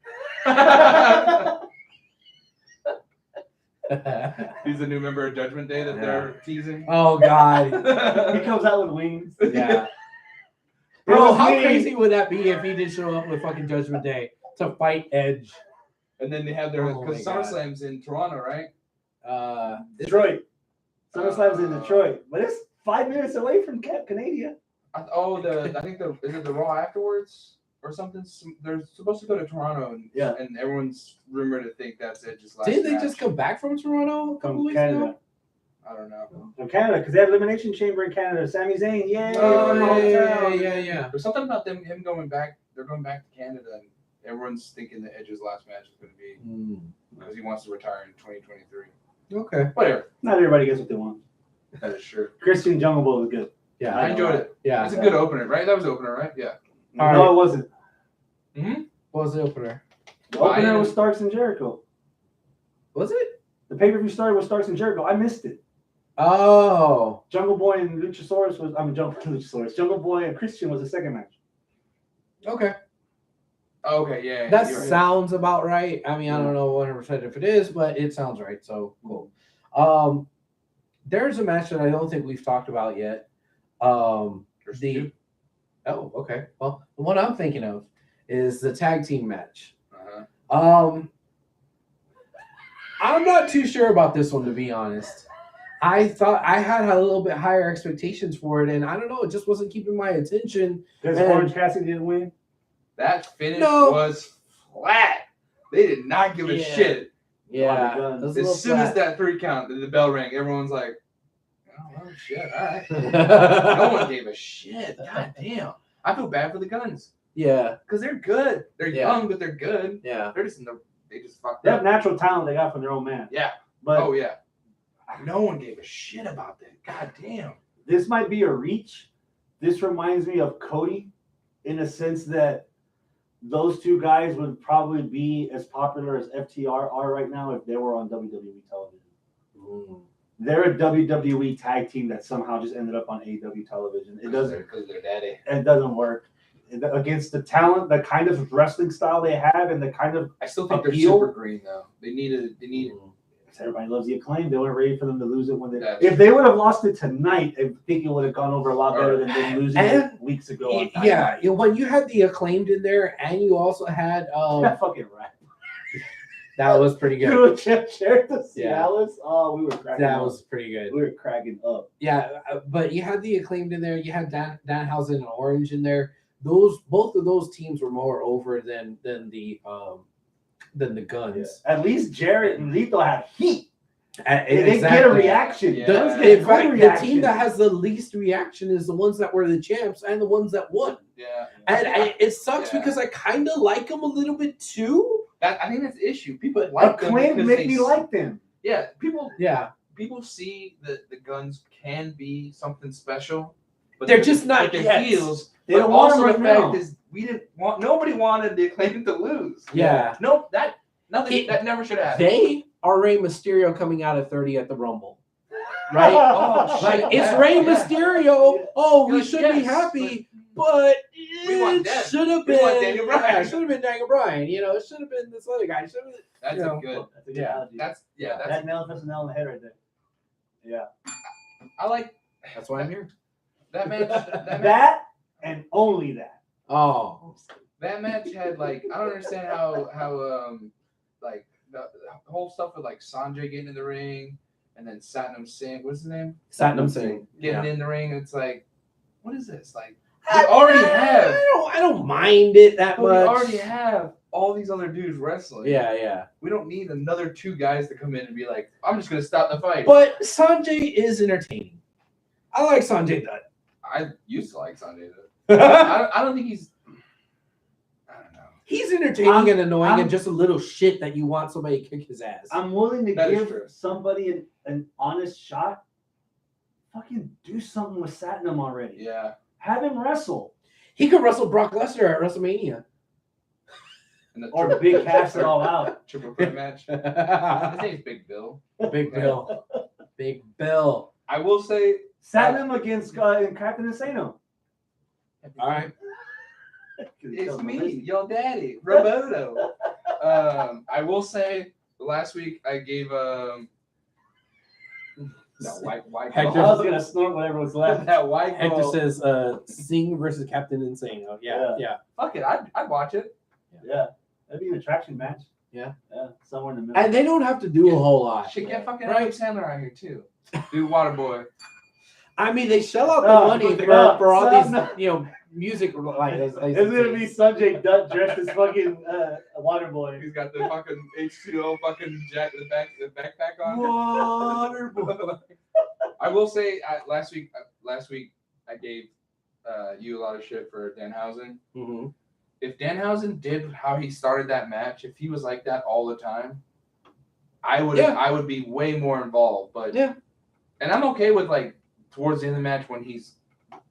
He's a new member of Judgment Day that they're teasing. Oh god. He comes out with wings. Yeah. It Bro, was how me. crazy would that be if he did show up with fucking Judgment Day to fight Edge? And then they have their Oh because my God. SummerSlam's in Toronto, right? Detroit. SummerSlam's in Detroit, but it's 5 minutes away from Canada. I think is it the Raw afterwards or something? They're supposed to go to Toronto, and Yeah. and everyone's rumored to think that's it. Just last Didn't they match. just come back from Toronto a couple From weeks Canada. ago? I don't know. From Canada, because they have Elimination Chamber in Canada. Sami Zayn, yay! Oh, from the yeah, hometown. yeah. There's something about him going back. They're going back to Canada, and everyone's thinking that Edge's last match is going to be because he wants to retire in 2023. Okay. Whatever. Not everybody gets what they want. That is true. Christian Jungle Boy was good. Yeah. I enjoyed it. Yeah. It's a good opener, right? That was the opener, right? Yeah. All No, right. it wasn't. What was the opener? The opener was Starks and Jericho. Was it? The pay-per-view started with Starks and Jericho. I missed it. Oh. Jungle Boy and Luchasaurus was. Luchasaurus. Jungle Boy and Christian was the second match. Okay. Okay, yeah. That you're right. sounds about right. I mean, I don't know 100% if it is, but it sounds right. So cool. There's a match that I don't think we've talked about yet. There's two. Okay. Well, the one I'm thinking of is the tag team match. Uh-huh. I'm not too sure about this one, to be honest. I thought I had a little bit higher expectations for it, and I don't know, it just wasn't keeping my attention. Because And- Orange Cassidy didn't win. That finish No. was flat. They did not give a Yeah. shit. Yeah. Guns. it was a little As soon as flat. that 3 count, the bell rang, everyone's like, oh shit, all right. No one gave a shit. God damn. I feel bad for the Guns Yeah. because they're good. They're Yeah. young, but they're good. Yeah. They're just they just fucked They have up. natural talent they got from their own man. Yeah. But Oh yeah. No one gave a shit about that. God damn. this might be a reach. This reminds me of Cody in a sense that those two guys would probably be as popular as FTR are right now if they were on WWE television. They're a WWE tag team that somehow just ended up on AEW television. It doesn't because they're daddy. It doesn't work against the talent, the kind of wrestling style they have, and the kind of I still think they're appeal. super green though. They need. Everybody loves the Acclaim. They weren't ready for them to lose it when they. That's If they would have lost it tonight, I think it would have gone over a lot better than them losing it weeks ago. On Yeah, when you had the Acclaimed in there, and you also had that fucking right. that was pretty good. Dude, Sheriff the Yeah. Cialis. Oh, we were cracking That up. was pretty good. We were cracking up. Yeah, but you had the Acclaimed in there. You had Danhausen and Orange in there. Both of those teams were more over than the Guns. Yeah. At least Jarrett and Lethal have heat. Exactly. They get a reaction. Yeah. Guns In get a fact, good the reaction. team that has the least reaction is the ones that were the champs and the ones that won. Yeah. And it sucks Yeah. because I kind of like them a little bit too. I think that's the issue. People like them Acclaim because make they me like them. Yeah, people Yeah, see that the Guns can be something special, but They're just not but they're yet. heels. They But don't want also them the right fact now. is nobody wanted the Acclaim to lose. yeah. No, that never should have happened. They are Rey Mysterio coming out at 30 at the Rumble. Right? Oh, Like, shit, it's yeah, Rey yeah. Mysterio. Oh, we Yes, should be yes, happy, but we want it Dev. should have We want been Daniel Bryan. Yeah, it should have been Daniel Bryan. You know, it should have been this other guy. That's you know, a good. That's a good Yeah. analogy. That's that nail hits the nail on the head right there. Yeah. I like That's why I'm here. that match. That and only that. Oh, That match had like I don't understand how like the whole stuff with like Sanjay getting in the ring and then Satnam Singh, what's his name? Satnam Singh Getting in the ring. It's like, what is this? Like we I already have. I don't mind it that But we much. already have all these other dudes wrestling. Yeah. We don't need another two guys to come in and be like, I'm just gonna stop the fight. But Sanjay is entertaining. I like Sanjay Dutt. I used to like Sanjay. I don't think he's. I don't know. He's entertaining and annoying I'm- and just a little shit that you want somebody to kick his ass. I'm willing to That is give true. somebody an honest shot. Fucking do something with Satnam already. Yeah. Have him wrestle. He could wrestle Brock Lesnar at WrestleMania. And the Or big cast it all out. triple threat match. His name's Big Bill. Big Bill. Big Bill. I will say, Satnam against Captain Insano. All right. it's me, your daddy, Roboto. I will say, last week I gave white Hector- I was gonna snort whatever was left. that white Hector girl. says Singh versus Captain Insano. Yeah. Fuck it, I'd watch it. Yeah, that'd be an attraction match. Yeah. Somewhere in the middle. And they don't have to do a whole lot. Should get fucking Right. Adam Sandler out here too. Do Waterboy. I mean, they shell out the Oh, money look it up. for all Son. these, music like. It's gonna be Sanjay Dutt dressed as fucking Waterboy. He's got the fucking H2O fucking the backpack on. Waterboy. I will say last week I gave you a lot of shit for Danhausen. Mm-hmm. If Danhausen did how he started that match, if he was like that all the time, I would be way more involved. But Yeah. and I'm okay with like towards the end of the match when he's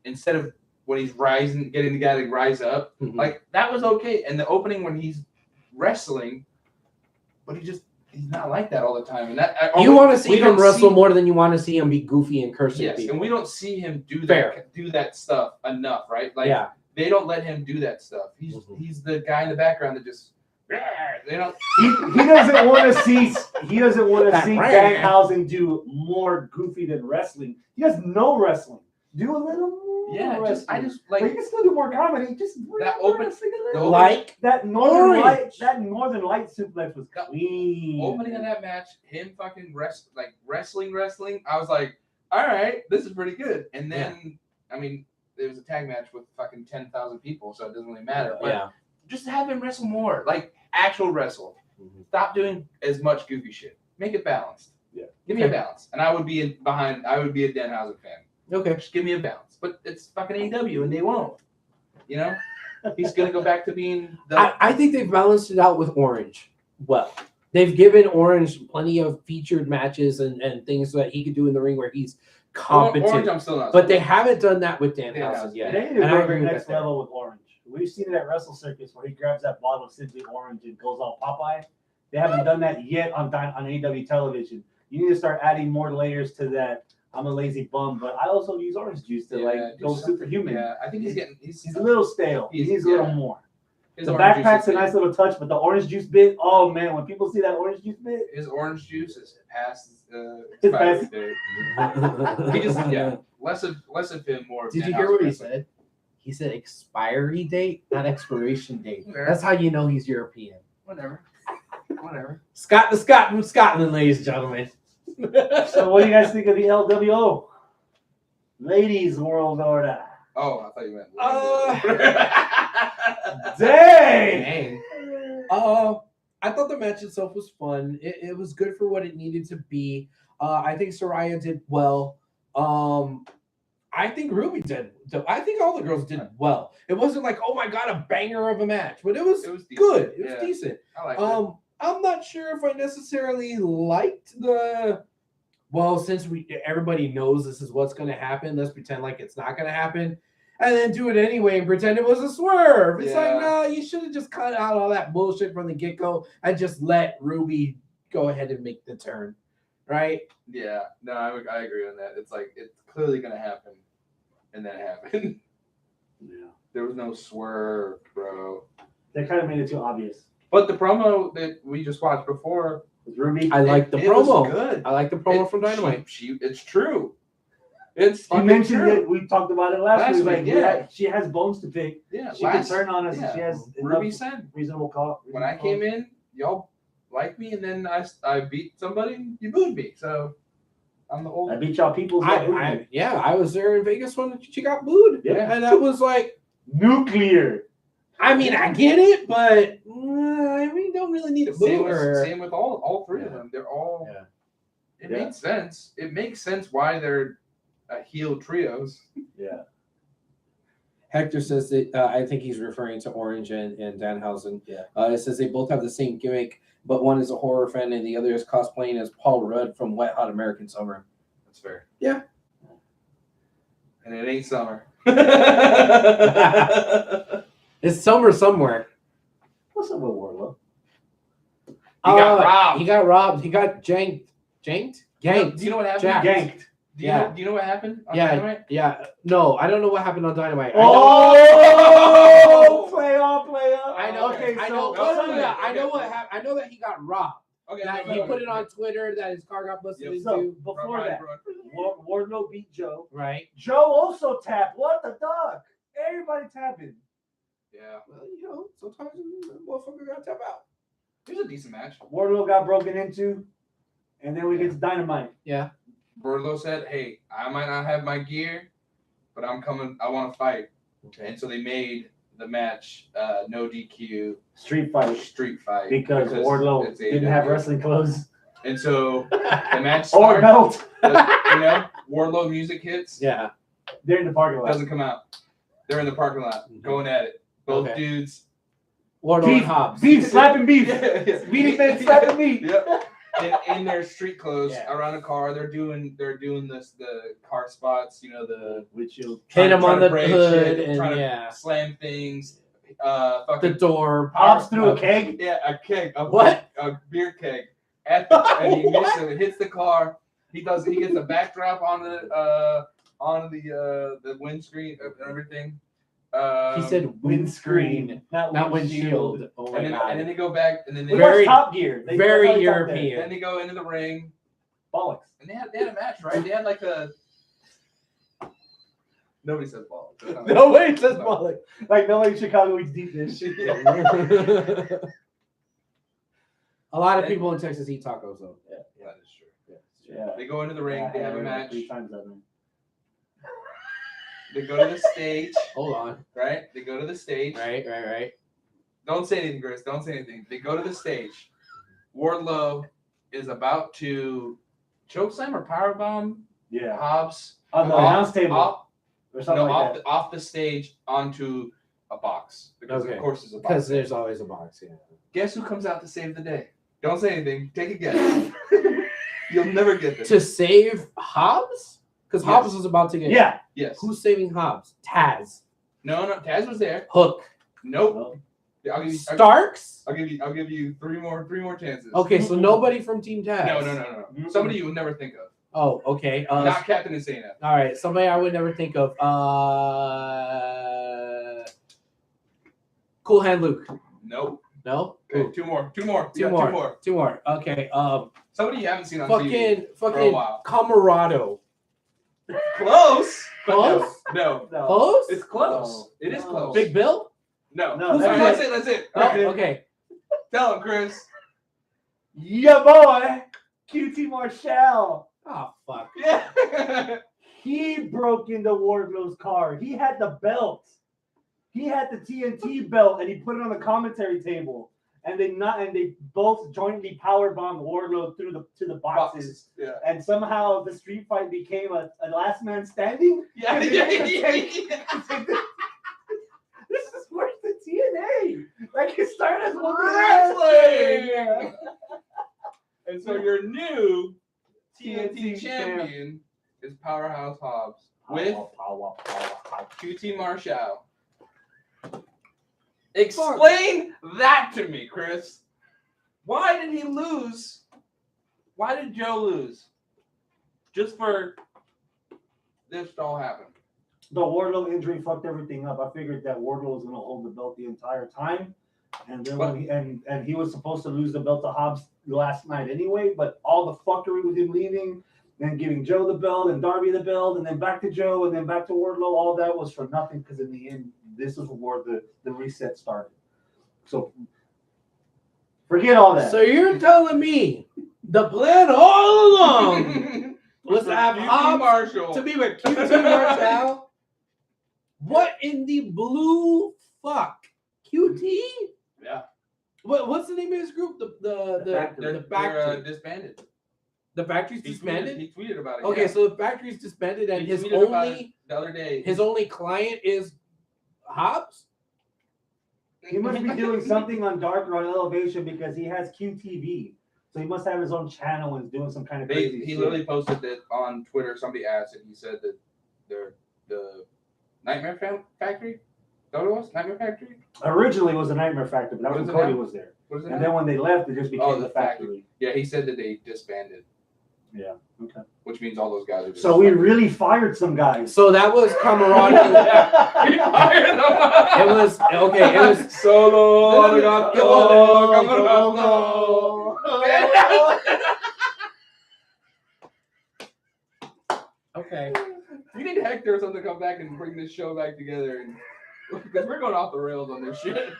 instead of when he's rising, getting the guy to rise up, Mhm. like that was okay. And the opening when he's wrestling, but he's not like that all the time. And that You want to see we him don't wrestle see- more than you want to see him be goofy and cursing Yes, people. and we don't see him do Fair. that stuff enough, right? Like yeah. they don't let him do that stuff. He's Mhm. he's the guy in the background that just they don't. He doesn't want to see. He doesn't want to That see brand. Danhausen do more goofy than wrestling. He does no wrestling. Do a little more. Yeah, I just But like you can still do more comedy. Just That open- wrestling a the little. Like That Northern Light. Orange. That Northern Light suplex was clean. opening of that match, him fucking wrestling. I was like, all right, this is pretty good. And then I mean, there was a tag match with fucking 10,000 people, so it doesn't really matter. But yeah. just have him wrestle more, like actual wrestle. Mhm. Stop doing as much goofy shit. Make it balanced. Yeah. Give me a Okay. balance, and I would be I would be a Danhausen fan. Okay. Just give me a balance. But it's fucking AEW, and they won't. You know, he's gonna go back to being the. I think they balanced it out with Orange. Well, They've given Orange plenty of featured matches and things that he could do in the ring where he's competent. Orange, I'm still not. But they haven't done that with Danhausen Yeah. yet. They need to And I go to agree the with next that there. level with Orange. We've seen it at Wrestle Circus where he grabs that bottle of Simply Orange and goes all Popeye. They haven't done that yet on AEW television. You need to start adding more layers to that. I'm a lazy bum, but I also use orange juice to go superhuman. Yeah, I think he's He's a little stale. He needs a little more. his The orange juice backpack's a is- nice little touch, but the orange juice bit, oh man, when people see that orange juice bit, His orange juice is past It's expiry past- date. He just less of him, more. of Did you Danhausen hear what he wrestling. said? He said expiry date, not expiration date. Fair. That's how you know he's European. Whatever. Scott the Scott from Scotland, ladies and gentlemen. so what do you guys think of the LWO? Ladies World Order. Oh, I thought you meant. Dang! Dang. I thought the match itself was fun. It was good for what it needed to be. I think Saraya did well. I think Ruby did. I think all the girls did well. It wasn't like, oh my god, a banger of a match, but it was decent. good. It was Yeah. decent. I like it. I'm not sure if I necessarily liked the. Well, since everybody knows this is what's going to happen, let's pretend like it's not going to happen, and then do it anyway and pretend it was a swerve. It's like, Yeah. no, you should have just cut out all that bullshit from the get go and just let Ruby go ahead and make the turn, right? Yeah, no, I agree on that. It's like it's clearly gonna happen, and then it happened. Yeah. There was no swerve, bro. They kind of made it too obvious. But the promo that we just watched before, With Ruby, I like the it was promo. good. I like the promo from Dynamite. It's true. It's you fucking mentioned true. it. We talked about it last week. week, Like, yeah. she has bones to pick. Yeah, She can turn on us. yeah. And she has Ruby enough said reasonable call. when I came in, y'all liked me, and then I beat somebody, you booed me. So I'm the old. I beat y'all people. I was there in Vegas when she got booed. Yeah. And that was like, Nuclear. I mean, I get it, but I mean, don't really need a boo her. Same with all three of them. They're all. Yeah. It Yeah. makes sense. It makes sense why they're heel trios. Yeah. Hector says that I think he's referring to Orange and Danhausen. Yeah. It says they both have the same gimmick, but one is a horror fan and the other is cosplaying as Paul Rudd from Wet Hot American Summer. That's fair. Yeah. And it ain't summer. It's summer somewhere. What's up with Wardlow? He got robbed. He got robbed. He got janked. Janked? Ganked. Do you know what happened? Jacked. Ganked. Do you know what happened? On Yeah, Dynamite? yeah. No, I don't know what happened on Dynamite. Oh, play on. I know. Okay, I so know. I know what Okay. happened. I know that he got robbed. Okay. That he put it on Twitter that his car got busted Yep. into. So before that, Wardlow beat Joe. Right. Joe also tapped. What the duck? Everybody tapping. Yeah. Well, you know, sometimes the motherfucker got to tap out. It was a decent match. Wardlow got broken into, and then we get to Dynamite. Yeah. Wardlow said, "Hey, I might not have my gear, but I'm coming. I want to fight." Okay. And so they made the match no DQ Street fight. street fight Because Wardlow it's didn't have AEW. wrestling clothes And so the match or starts. belt. Wardlow music hits. Yeah. They're in the parking lot. Doesn't come out. They're in the parking lot going at it. Both Okay. dudes. Wardlow and Hobbs. Beef slapping beef. Yeah. Meaty men slapping meat. Yep. In their street clothes Yeah. around the car, they're doing the car spots. The Windshield. Hit him trying on to the break hood shit, and trying to yeah. slam things. The Fucking door. Hops through a keg. Yeah, a keg. What? A beer keg. And he misses it. It hits the car. He gets a backdrop on the windscreen and everything. He said windscreen, not windshield. Oh my and then god. they go back and then they We Very- watched Top Gear. very that's how they talk European. then they go into the ring there. Bollocks. and they had a match, right? They had like a nobody says ball. Nobody says Mullet. Like nobody in Chicago eats deep dish. A lot of people in Texas eat tacos though. That is true. Yeah. They go into the ring. They have a match. 3 times that man. They go to the stage, Hold on. right? They go to the stage. Right. Don't say anything, Chris. Don't say anything. They go to the stage. Wardlow is about to chokeslam or powerbomb Yeah. Hobbs On the off- announce table off, or something no, like that. off the stage onto a box because Okay. of course there's a Because box. there's always a box, yeah. Guess who comes out to save the day? Don't say anything. Take a guess. You'll never get this. To save Hobbs? Because Yes. Hobbs was about to get. Yeah. Yes. Who's saving Hobbs? Taz. No. Taz was there. Hook. Nope. I'll give you. Starks? I'll give you three more chances. Okay, so nobody from Team Taz. No. Somebody you would never think of. Oh, okay. Not Captain Insana. All right, somebody I would never think of. Cool Hand Luke. Nope. No? Okay, Ooh. two more. We got Two more. Okay. Somebody you haven't seen on TV for a Fucking while. Camarado. Close. but Close? No. Close? It's close. No. It is No. close. Big Bill? No. No, That's it. Oh, Okay. okay. Tell him, Chris. Yeah, boy. QT Marshall. Oh, fuck. Yeah. He broke into Wardlow's car. He had the belt. He had the TNT belt, and he put it on the commentary table. And they both jointly powerbombed Wardlow to the boxes. Yeah. And somehow the street fight became a last man standing. Yeah. This is worse than TNA. Like it started as Wrestling. And so your new TNT champion is Powerhouse Hobbs with Power. QT Marshall. Explain that to me, Chris. Why did he lose? Why did Joe lose? Just for this to all happen. The Wardlow injury fucked everything up. I figured that Wardlow was going to hold the belt the entire time, and then when he was supposed to lose the belt to Hobbs last night anyway. But all the fuckery with him leaving, then giving Joe the belt and Darby the belt, and then back to Joe, and then back to Wardlow. All that was for nothing because in the end, this is where the reset started. So forget all that. So you're telling me the plan all along was to have QT Hobbs Marshall. to be with QT Marshall? What in the blue fuck? QT? Yeah. What's the name of his group? The They're factory. disbanded. The factory's disbanded? He tweeted about it. Okay, yeah. so the factory's disbanded and He his tweeted about it only the other day. his only client is Hobbs? He must be doing something on Dark or on Elevation because he has QTV. So he must have his own channel and is doing some kind of crazy He shit. literally posted that on Twitter. Somebody asked it. He said that they're the Nightmare Factory. Is that what it was? Nightmare Factory? Originally it was a Nightmare Factory, but that What was is when it Cody now? was there. What is it And now? then when they left, it just became Oh, the the factory. Yeah, he said that they disbanded, Yeah. Okay. which means all those guys are just So we really fired some guys. So that was camaraderie. He fired them. It was okay. It was Solo. okay. We need Hector or something to come back and bring this show back together, and because we're going off the rails on this shit.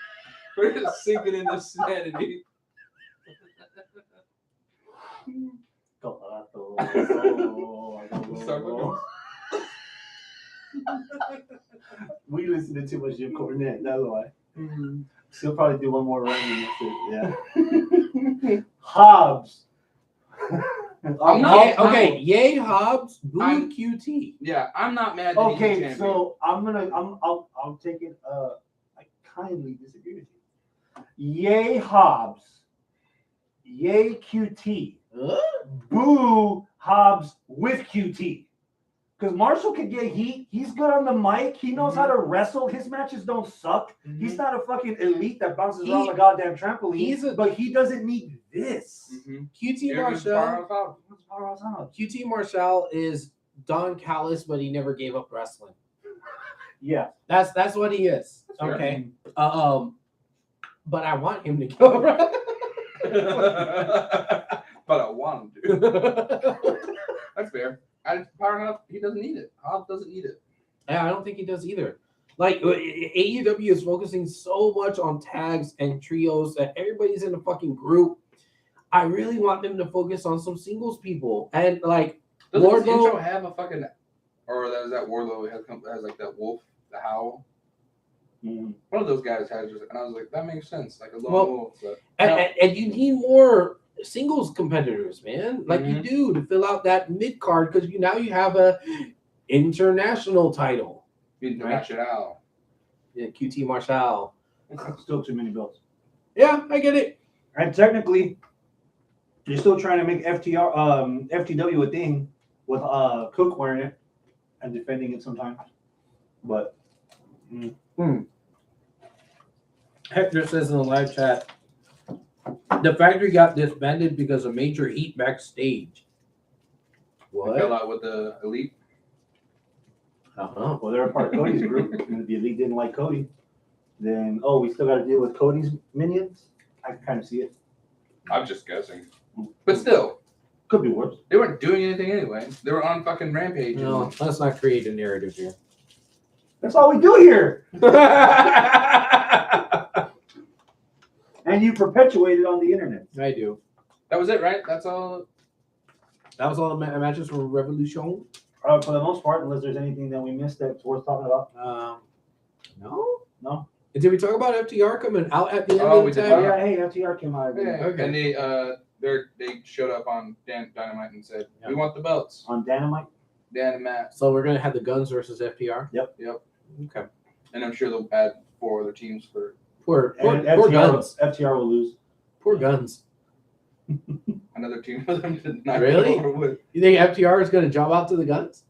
We're just sinking into sanity. We listen to too much Jim Cornette, that's why. He'll probably do one more run and that's it. Yeah. Hobbs. Okay, yay Hobbs, boo I'm- QT. Yeah, I'm not mad that he's the Okay, champion. so I'll take it. I kindly disagree with you. Yay Hobbs. Yay QT. Boo Hobbs with QT. Because Marshall can get heat. He's good on the mic. He knows how to wrestle. His matches don't suck. He's not a fucking elite that bounces around the goddamn trampoline. But he doesn't need this. QT Marshall. QT Marshall is Don Callis, but he never gave up wrestling. Yeah. That's what he is. Sure. Okay. But I want him to give up wrestling. But I want him to. That's fair. Powerhouse, he doesn't need it. Hobbs doesn't need it. Yeah, I don't think he does either. Like AEW is focusing so much on tags and trios that everybody's in a fucking group. I really want them to focus on some singles people and like Doesn't Wardlow- this intro have a fucking, or that Wardlow has like that wolf, the howl? One of those guys has, and I was like, that makes sense, like a lone wolf. But and you need more singles competitors, man. Like you do to fill out that mid card because now you have a international title. International. Yeah, QT Marshall. Still too many belts. Yeah, I get it. And technically, You're still trying to make FTW a thing with Cook wearing it and defending it sometimes. But Hector says in the live chat, the factory got disbanded because of major heat backstage. What? Fell out with the Elite. Uh-huh. well, they're a part of Cody's group, and the Elite didn't like Cody. Then we still got to deal with Cody's minions. I can kind of see it. I'm just guessing, but still, Could be worse. they weren't doing anything anyway. They were on fucking Rampage. No, let's not create a narrative here. That's all we do here. And you perpetuate it on the internet. I do. That was it, right? That's all. That was all the matches from Revolution. For the most part, unless there's anything that we missed that's worth talking about. No. Did we talk about FTR coming out at the end Oh, of we the did tag? not. Yeah, hey, FTR came out. Yeah. Okay. And they showed up on Dynamite and said, Yeah. "We want the belts." On Dynamite. Dan and Matt, So we're gonna have the Guns versus FTR. Yep. Okay. and I'm sure they'll add 4 other teams for Poor And Guns. FTR will lose. Poor Guns. another team for them to not Really? go over with. You think FTR is gonna job out to the Guns?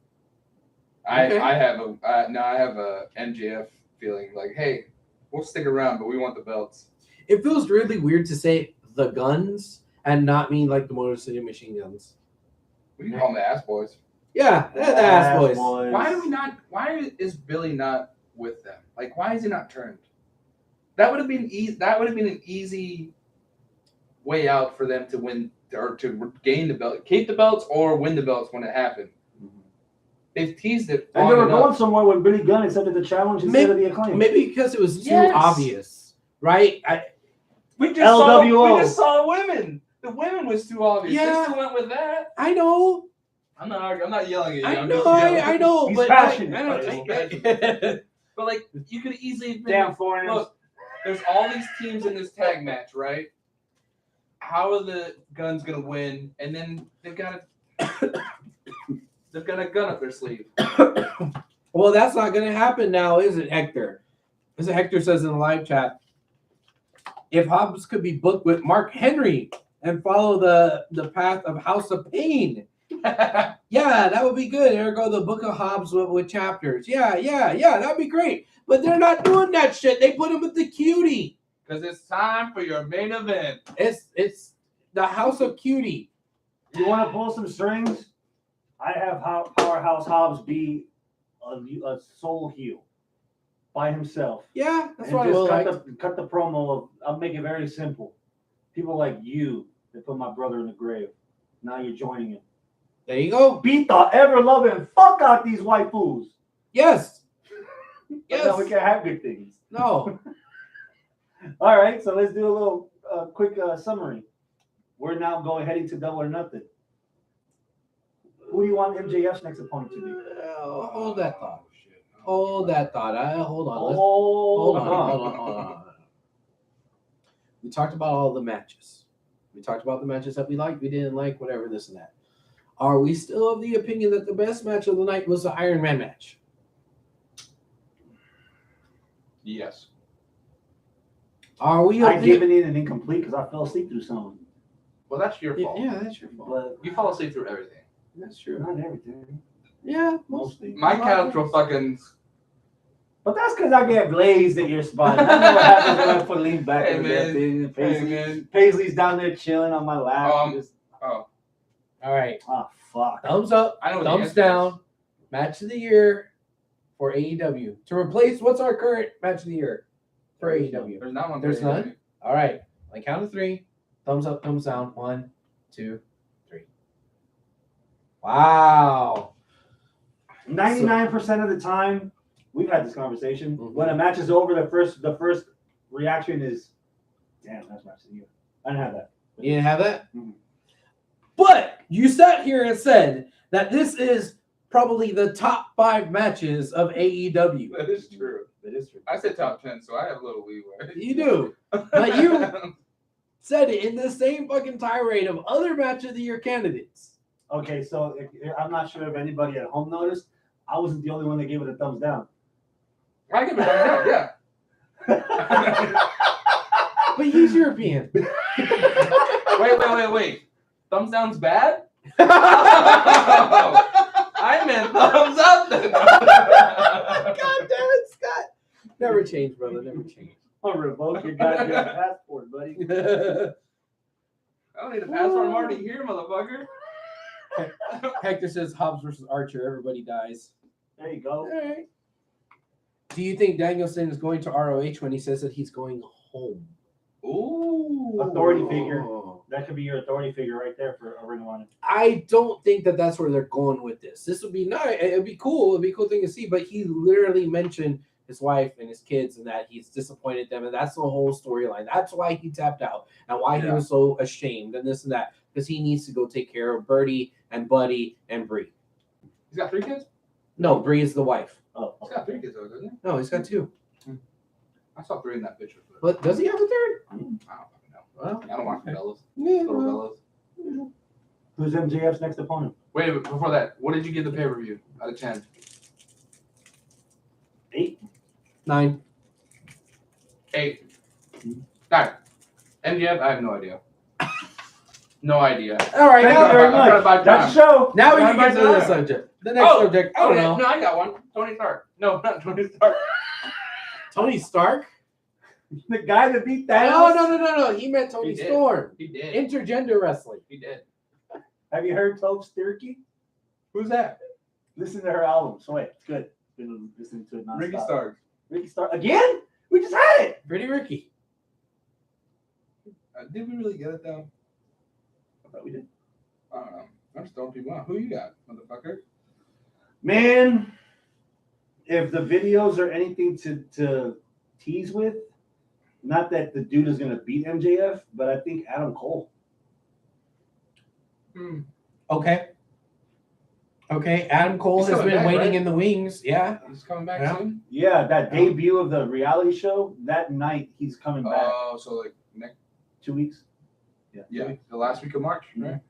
Okay. I have a MJF feeling like, hey, we'll stick around, but we want the belts. It feels really weird to say the Guns and not mean like the Motor City Machine Guns. We can call them the Ass Boys. Yeah, the Ass Boys. Why is Billy not with them? Like, why is he not turned? That would have been easy. That would have been an easy way out for them to win or to gain the belt, keep the belts, or win the belts when it happened. They've teased it. And they were going somewhere when Billy Gunn accepted the challenge instead of the Acclaim. Maybe because it was too obvious, right? We just LWO. saw the women. The women was too obvious. Yeah. They still went with that. I know. I'm not yelling at you. I I'm know. just yelling. I know. He's but passionate. But like, you could easily have been, Damn foreigners. look, there's all these teams in this tag match, right? How are the Guns gonna win? And then they've got a gun up their sleeve. Well, that's not going to happen now, is it, Hector? As Hector says in the live chat, if Hobbs could be booked with Mark Henry and follow the path of House of Pain, yeah, that would be good. There go the Book of Hobbs with chapters. Yeah, that'd be great. But they're not doing that shit. They put him with the Cutie. Because it's time for your main event. It's the House of Cutie. You want to pull some strings? I have Powerhouse Hobbs be a soul heel by himself. Yeah, that's And what I will like. cut the promo of. I'll make it very simple. People like you that put my brother in the grave. Now you're joining him. There you go. Beat the ever loving fuck out these white fools. Yes. Yes. Now we can have good things. No. All right, so let's do a little quick summary. We're now heading to Double or Nothing. Who do you want MJF's next opponent to be? Hold that thought. Hold that thought. Hold on. Hold on. We talked about all the matches. We talked about the matches that we liked, we didn't like, whatever, this and that. Are we still of the opinion that the best match of the night was the Iron Man match? Yes. Are we? I given it an incomplete because I fell asleep through something. Well, that's your fault. Yeah, that's your fault. But You fall asleep through everything. That's true. not everything. Yeah, Mostly. My couch will fucking. But that's because I get blazed at your spot. I know what happens when I put lean back Hey, in man. that thing. Hey, Paisley, man. Paisley's down there chilling on my lap. Oh, All right. Fuck. Thumbs up. I know what the Thumbs answer down. Match of the year for AEW. To replace what's our current match of the year for AEW? there's not one. There's for none? AEW. All right. On the count of 3. Thumbs up, thumbs down. 1, 2, 3. Wow. 99% of the time, we've had this conversation. Mhm. When a match is over, the first reaction is, "Damn, that's match of the year." I didn't have that. You didn't have that? Mhm. But you sat here and said that this is probably the top 5 matches of AEW. That is true. That is true. I said top 10, so I have a little leeway. You do. But you said it in the same fucking tirade of other match of the year candidates. Okay, so I'm not sure if anybody at home noticed. I wasn't the only one that gave it a thumbs down. I give it a thumbs up, yeah. But he's European. Wait. thumbs down's bad? I meant thumbs up then. God damn it, Scott. Never change, brother. Never change. I'll revoke your goddamn passport, buddy. I don't need a passport. I'm already here, motherfucker. Hector says Hobbs versus Archer. Everybody dies. There you go. All right. Do you think Danielson is going to ROH when he says that he's going home? Ooh. Authority figure. That could be your authority figure right there for a Ring of Honor. I don't think that that's where they're going with this. This would be nice. It'd be cool. It'd be a cool thing to see. But he literally mentioned his wife and his kids and that he's disappointed them. And that's the whole storyline. That's why he tapped out and why he was so ashamed and this and that. Because he needs to go take care of Birdie and Buddy and Bree. He's got 3 kids? No, Bree is the wife. Oh, He's got 3 kids, though, doesn't he? No, he's got 2. I saw 3 in that picture. But does he have a third? I don't fucking know. Well, I don't watch Bellas. yeah, Little well, Bellas. who's MJF's next opponent? Wait, but before that, what did you give the pay-per-view out of 10? 8. 9. 8. 9. MGF, I have no idea. No idea. All right, Thank now, you very I'm trying to much. buy That's time. the show. now we Bye can bye get to the time. subject. The next subject, I don't know. No, I got one. Tony Stark. No, not Tony Stark. Tony Stark? The guy that beat Thanos. No. He meant Tony He did. Storm. He did. Intergender wrestling. He did. Have you heard Tove Sturkey? Who's that? Listen to her album. So wait, it's good. Been listening to it nonstop. Ricky Stark. Ricky Stark again? We just had it. Pretty Ricky. Did we really get it though? I thought we did. I don't know. I'm just throwing people out. Who you got, motherfucker? Man, if the videos are anything to tease with, not that the dude is gonna beat MJF, but I think Adam Cole. Okay. Adam Cole He's has coming been back, waiting right? in the wings. Yeah. He's coming back Yeah. soon? Yeah, that debut of the reality show, that night he's coming back. Oh, so like next 2 weeks. the last week of March, right?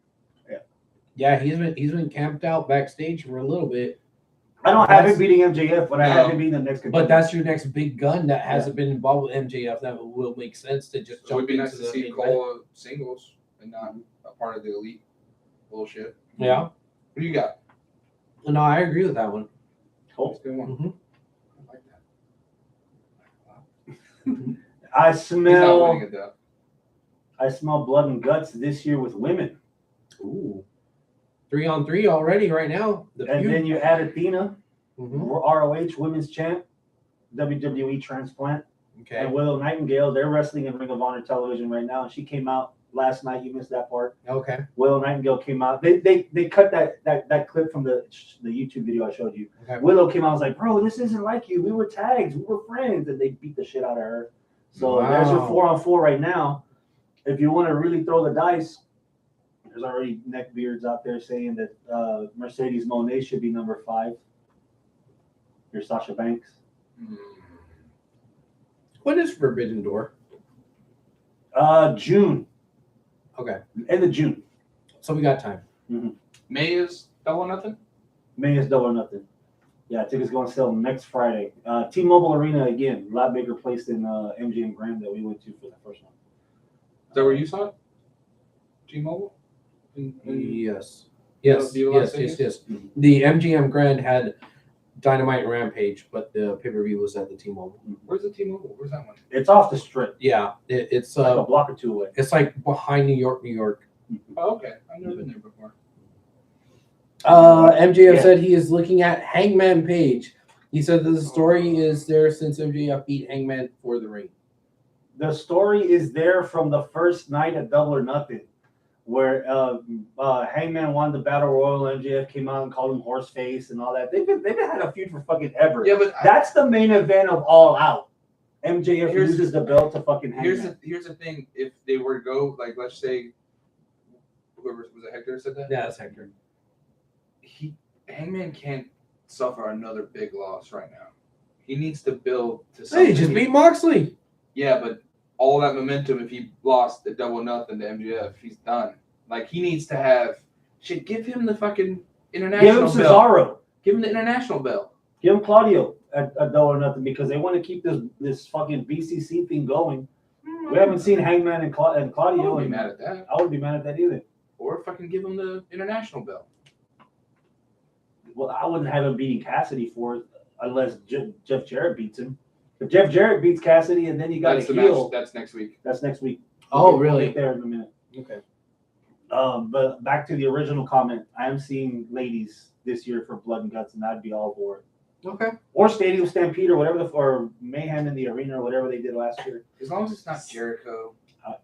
Yeah, he's been camped out backstage for a little bit. I don't have him beating MJF, but I have No. him beating the next But contender. that's your next big gun that hasn't been involved with MJF. That will make sense to just So it'd jump be into nice to the see main Cole singles and not a part of the elite bullshit. event. Yeah. What do you got? No, I agree with that one. Cole. Good one. Mhm. I like that. I He's not winning smell it though. blood and guts this year with women. Ooh. 3-on-3 already right now. The And feud. then you add Athena, Mhm. ROH Women's Champ, WWE Transplant, Okay. and Willow Nightingale. They're wrestling in Ring of Honor television right now. And she came out last night. You missed that part. Okay. Willow Nightingale came out. They cut that clip from the YouTube video I showed you. Okay. Willow came out and was like, bro, this isn't like you. We were tags. We were friends. And they beat the shit out of her. So there's your Wow. 4-on-4 right now. If you want to really throw the dice, there's already neckbeards out there saying that Mercedes Moné should be number 5. You're Sasha Banks. When is Forbidden Door? June. Okay. End of June. So we got time. May is double or nothing? May is double or nothing. Yeah, tickets going to sell next Friday. T-Mobile Arena again, a lot bigger place than MGM Grand that we went to for the first one. Is that where you saw it? T-Mobile? Yes. Do Yes. you want Yes. to Yes. say Yes. The MGM Grand had Dynamite and Rampage, but the pay-per-view was at the T-Mobile. Where's the T-Mobile? Where's that one? It's off the strip, Yeah. It's like a block or two away. it's like behind New York, New York. Oh, okay. I've never been there before. MJF Yeah. said he is looking at Hangman Page. He said that the story is there since MJF beat Hangman for the ring. The story is there from the first night at Double or Nothing, where Hangman won the Battle Royal. MJF came out and called him horseface and all that. They've been had a feud for fucking ever. Yeah, but That's the main event of All Out. MJF Here's- uses the belt to fucking Hangman. here's the thing. If they were to go, like, let's say, whoever was it, Hector said that? Yeah, that's Hector. Hangman can't suffer another big loss right now. He needs to build to something. Hey, he just beat Moxley. Yeah, but all that momentum, if he lost the double nothing to MJF, he's done. Like, he needs to have shit. Give him the fucking Give him international belt. Cesaro. Give him the international belt. Give him Claudio at Double or Nothing because they want to keep this fucking BCC thing going. We haven't seen Hangman and I Claudio. wouldn't be and mad at that. I wouldn't be mad at that either. Or fucking give him the international belt. Well, I wouldn't have him beating Cassidy for it unless Jeff Jarrett beats him. If Jeff Jarrett beats Cassidy and then you got That's a the heel, match. That's next week. that's next week. Oh, We'll really? get there in a minute. Okay. But back to the original comment. I am seeing ladies this year for Blood and Guts, and I'd be all for it. Okay. Or Stadium Stampede or whatever, or Mayhem in the Arena or whatever they did last year. As long as it's not Jericho. No.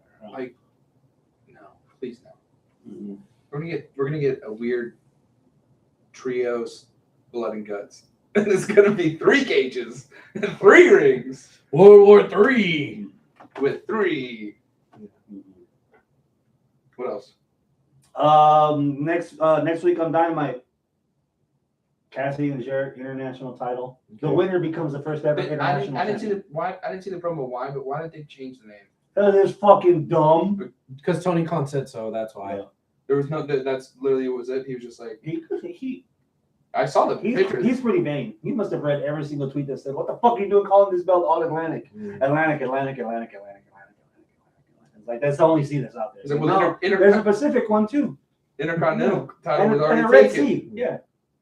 No, please no. Mm-hmm. We're gonna get a weird trios Blood and Guts. And it's gonna be 3 cages and 3 rings World War III. with 3. What else? Next week on Dynamite, Cassidy and Jarrett international title. The Okay. winner becomes the first ever I international. didn't see champion. I didn't see the promo why, but why did they change the name? That is fucking dumb. Because Tony Khan said so. That's why. Yeah. There was no. That's literally what was it. He was just like, He I saw the pictures. he's pretty vain. He must have read every single tweet that said, "What the fuck are you doing calling this belt All Atlantic? Atlantic." It's like that's the only sea that's out there. Is it- Like, well, no, Inter- there's a Pacific one too, Intercontinental title and, was and already a Red taken. Sea. Yeah,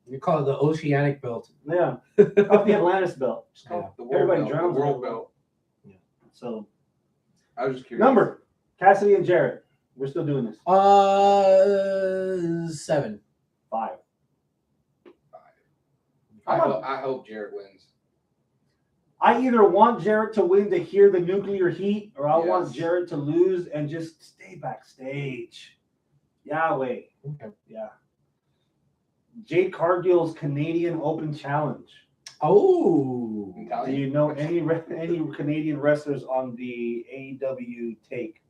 You call it the Oceanic Belt. yeah. Up the Atlantis belt. It's called the Everybody world belt. drowns The world in it. belt. So I was just curious. number Cassidy and Jarrett. We're still doing this. 7. 5. I hope Jarrett wins. I either want Jarrett to win to hear the nuclear heat, or I want Yes. Jarrett to lose and just stay backstage. Yahweh. Okay. Yeah. Jade Cargill's Canadian Open Challenge. Oh. Do Italian. you know any Canadian wrestlers on the AEW take?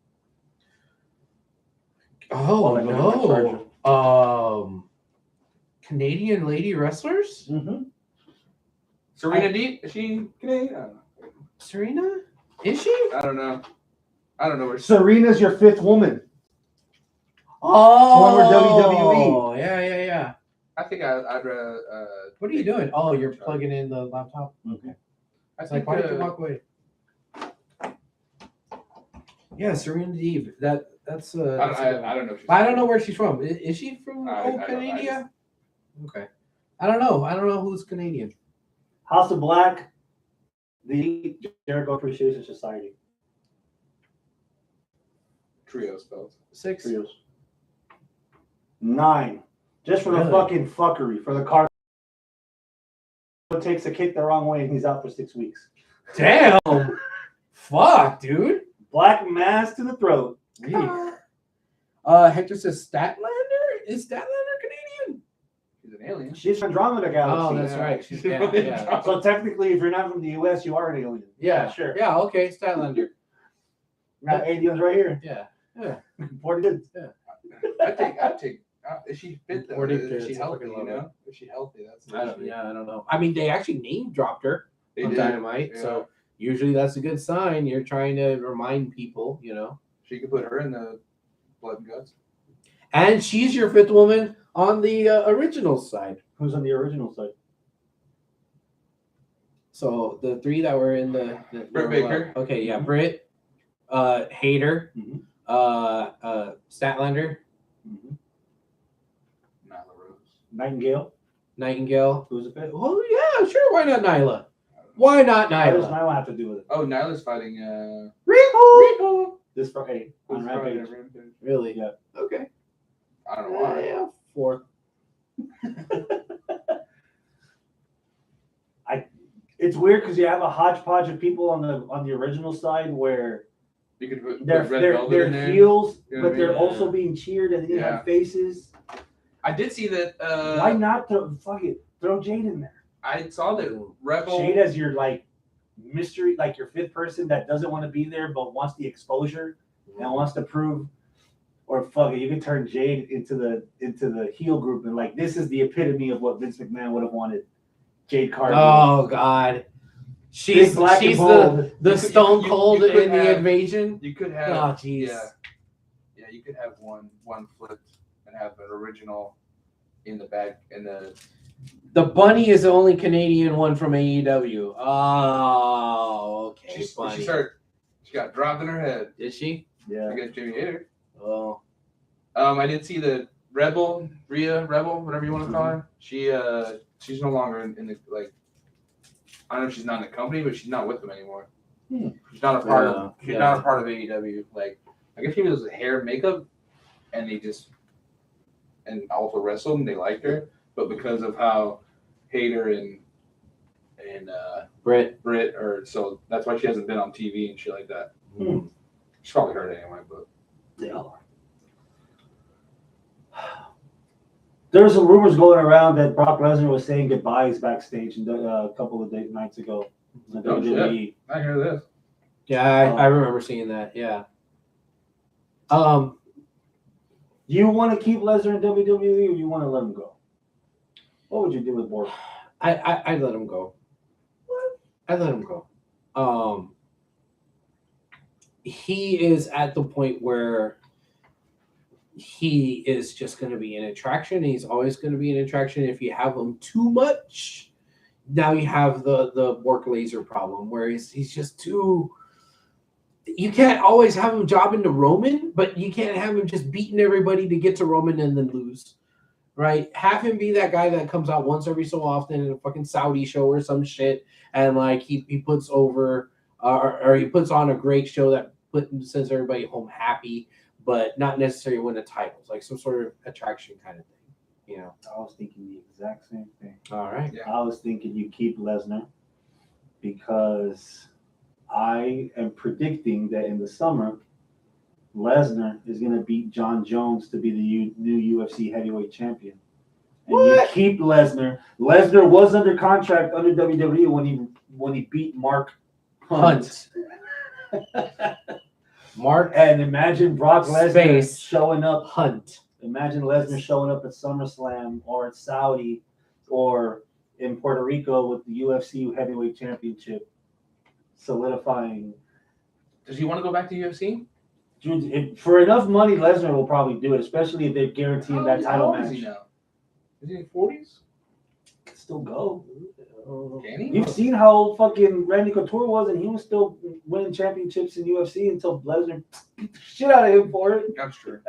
Oh Well, I know no. Canadian lady wrestlers? Mm-hmm. Serena Deeb? Is she Canadian? I don't know. Serena? Is she? I don't know. I don't know where. Serena's your 5th woman. Oh, Former WWE. Yeah. I think I'd rather. What are you doing? Oh, you're plugging in the laptop. Okay. I It's think like, why did you walk away? Yeah, Serena Deeb. That's I don't know. If she's I don't know where she's from. Is she from I don't know. Canada? Okay. I don't know. I don't know who's Canadian. House of Black, the Jericho Appreciation Society. Trio spells. 6. Trios. 9. Just for the Really? fucking fuckery. For the car. It takes a kick the wrong way and he's out for 6 weeks. Damn. Fuck, dude. Black mass to the throat. Hector says Statlander? Is Statlander Canadian? She's an alien. She's from Andromeda Oh, Galaxy. that's yeah. right. She's yeah. So technically, if you're not from the US, you are an alien. Yeah, Sure. Yeah, okay, Statlander. Now, aliens right here. Yeah. 40 goods. I'd take. Is she fit though? Or did Is she kids, healthy? fucking You love know, is she healthy? That's the I don't issue. know. I mean, they actually name dropped her They on did. Dynamite, Yeah. so usually that's a good sign. You're trying to remind people, She could put her in the Blood and Guts. And she's your 5th woman on the original side. Who's on the original side? So the 3 that were in the Britt Baker. Okay, yeah, Britt, Hater, Mhm. Statlander, Mm-hmm. Nyla Rose. Nightingale. Nightingale. Who's the 5th? Oh yeah, sure. Why not Nyla? Why not What does Nyla? Nyla have to do with it? Oh, Nyla's fighting. Rico. This Friday on who's fighting Rampage. Rampage. Really? Yeah. Okay. I don't know why. Yeah. 4. It's weird because you have a hodgepodge of people on the original side where You could put they're Red Velvet in they're there. heels, You know what but I they're mean? also being cheered, and then you Yeah. have faces. I did see that. Why not throw Jade in there? I saw that Rebel. Jade as your mystery, your 5th person that doesn't want to be there but wants the exposure and wants to prove. Or fuck it, you can turn Jade into the heel group and this is the epitome of what Vince McMahon would have wanted. Jade Cargill. Oh God. Big black and She's bold. the You- Stone you Cold could in the have- invasion. You could have. Oh jeez. Yeah, you could have one flipped and have an original in the back in the. The bunny is the only Canadian one from AEW. Oh, okay. Bunny. She got dropped in her head Did she? Yeah. against Jimmy Hater. Oh. I did see the Rhea Rebel, whatever you want to call her. She's no longer in the like. I don't know if she's not in the company, but she's not with them anymore. She's not a part of. She's not a part of AEW. Like I guess she was hair and makeup, and and also wrestled, and they liked her. But because of how Hater and Britt so that's why she hasn't been on TV and shit like that. She's probably heard it anyway, but Yeah. There's some rumors going around that Brock Lesnar was saying goodbyes backstage a couple of nights ago. Shit. I hear this. Yeah, I remember seeing that. Yeah. You want to keep Lesnar in WWE, or you want to let him go? What would you do with Borg? I'd let him go. What? I'd let him go. He is at the point where he is just going to be an attraction. He's always going to be an attraction. If you have him too much, now you have the Bork Laser problem, where he's just too. You can't always have him jobbing to Roman, but you can't have him just beating everybody to get to Roman and then lose, right? Have him be that guy that comes out once every so often in a fucking Saudi show or some shit, and like he puts over or he puts on a great show that sends everybody home happy, but not necessarily win the titles, like some sort of attraction kind of thing, you know. I was thinking the exact same thing. All right. Yeah. I was thinking you keep Lesnar because I am predicting that in the summer, Lesnar is going to beat John Jones to be the new UFC heavyweight champion. And you keep Lesnar. Lesnar was under contract under WWE when he beat Mark Hunt. Mark And imagine Brock Lesnar showing up. Hunt. Imagine Lesnar showing up at SummerSlam or at Saudi or in Puerto Rico with the UFC heavyweight championship, solidifying. Does he want to go back to UFC? For enough money, Lesnar will probably do it, especially if they're guaranteeing that title match. Is he now? Is he in 40s? Can still go. Can he? You've seen how fucking Randy Couture was, and he was still winning championships in UFC until Lesnar beat the shit out of him for it. That's true.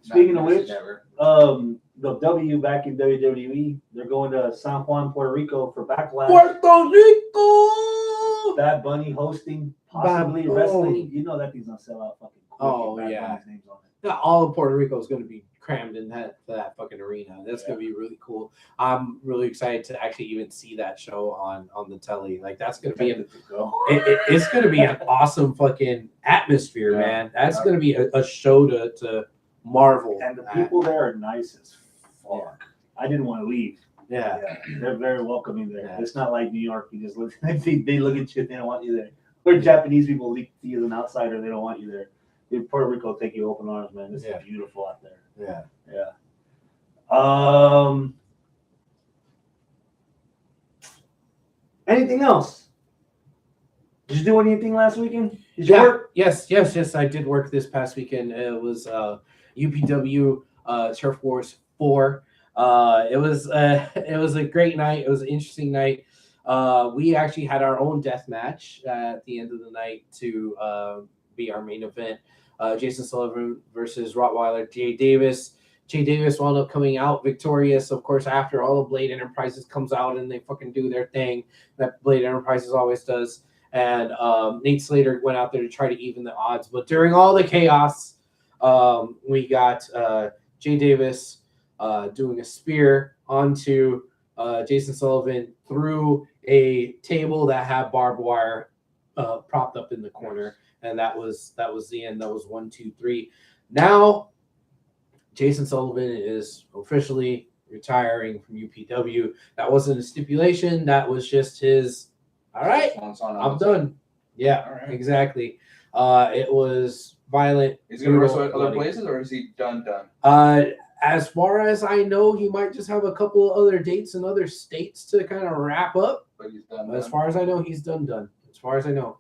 Speaking of which, the W back in WWE, they're going to San Juan, Puerto Rico for Backlash. Puerto Rico. Bad Bunny hosting, possibly wrestling. You know that thing's gonna sell out fucking quick. Oh, Bad yeah. Bunny's name's on it. Yeah, all of Puerto Rico is going to be crammed in that fucking arena. That's going to be really cool. I'm really excited to actually even see that show on the telly. Like that's going to be it's going to be an awesome fucking atmosphere, man. That's going to be a show to marvel. And the people there are nice as fuck. Yeah. I didn't want to leave. Yeah. They're very welcoming there. Yeah. It's not like New York. You just look. They look at you. They don't want you there. Or Japanese people look to you as an outsider. They don't want you there. In Puerto Rico, take you open arms, man. This is beautiful out there. Yeah. Anything else? Did you do anything last weekend? Did you work? Yes. I did work this past weekend. It was UPW Turf Wars 4. It was a great night. It was an interesting night. We actually had our own death match at the end of the night to be our main event. Jason Sullivan versus Rottweiler Jay Davis. Jay Davis wound up coming out victorious, of course, after all of Blade Enterprises comes out and they fucking do their thing that Blade Enterprises always does. And Nate Slater went out there to try to even the odds. But during all the chaos, we got Jay Davis doing a spear onto Jason Sullivan through a table that had barbed wire propped up in the corner. And that was the end. That was 1, 2, 3. Now, Jason Sullivan is officially retiring from UPW. That wasn't a stipulation. That was just his. All right, I'm done. Yeah, right. Exactly. It was violent. Is he going to wrestle at other places, or is he done? As far as I know, he might just have a couple of other dates in other states to kind of wrap up. But he's done. As far as I know, he's done. As far as I know.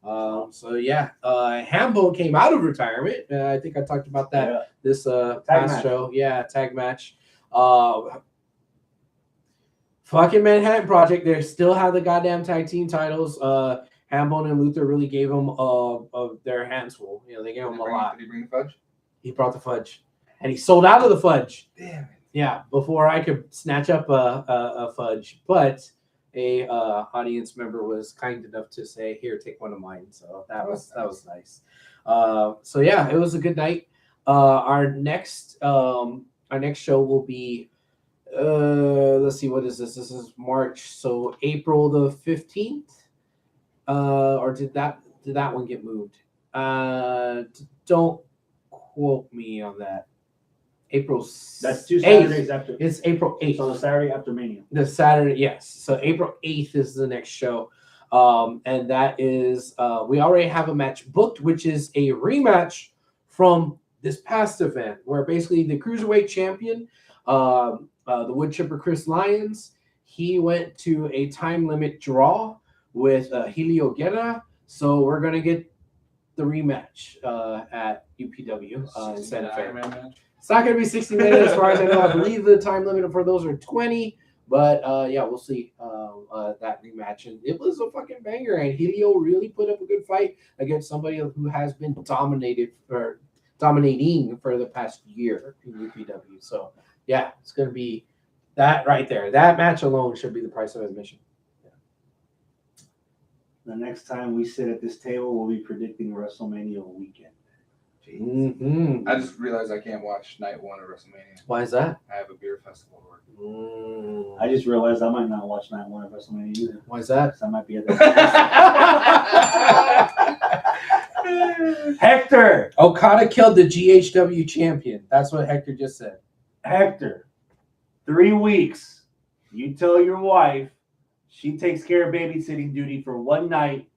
Hambone came out of retirement. I think I talked about that this past show. Yeah, tag match. Fucking Manhattan Project. They still have the goddamn tag team titles. Hambone and Luther really gave him of their hands full. You know, they gave him a lot. Did he bring the fudge? He brought the fudge, and he sold out of the fudge. Damn it. Yeah, before I could snatch up a fudge, but a audience member was kind enough to say, "Here, take one of mine." So that was nice. So yeah, it was a good night. Our next show will be let's see, what is this? This is March, so April the 15th. Or did that one get moved? Don't quote me on that. April. That's 2 8th. Saturdays after. It's April 8th. So the Saturday after Mania. The Saturday, yes. So April 8th is the next show. And that is, we already have a match booked, which is a rematch from this past event, where basically the Cruiserweight champion, the wood chipper Chris Lyons, he went to a time limit draw with Helio Guerra. So we're going to get the rematch at UPW in Santa Fe. It's not going to be 60 minutes as far as I know. I believe the time limit for those are 20. But yeah, we'll see that rematch. And it was a fucking banger. And Helio really put up a good fight against somebody who has been dominating for the past year in UPW. So yeah, it's going to be that right there. That match alone should be the price of admission. The next time we sit at this table, we'll be predicting WrestleMania weekend. Mm-hmm. I just realized I can't watch night 1 of WrestleMania. Why is that? I have a beer festival to work. I just realized I might not watch night 1 of WrestleMania either. Why is that? Because I might be at the Hector! Okada killed the GHW champion. That's what Hector just said. Hector, 3 weeks. You tell your wife she takes care of babysitting duty for 1 night.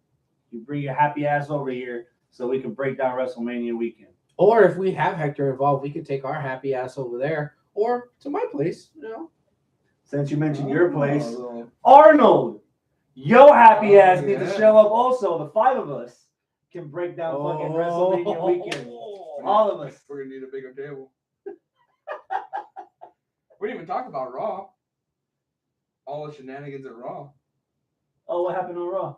You bring your happy ass over here so we can break down WrestleMania weekend. Or if we have Hector involved, we could take our happy ass over there or to my place, you know. Since you mentioned your place, Arnold, your happy ass needs to show up also. The 5 of us can break down fucking WrestleMania weekend. All of us. We're going to need a bigger table. We didn't even talk about Raw. All the shenanigans at Raw. Oh, what happened on Raw?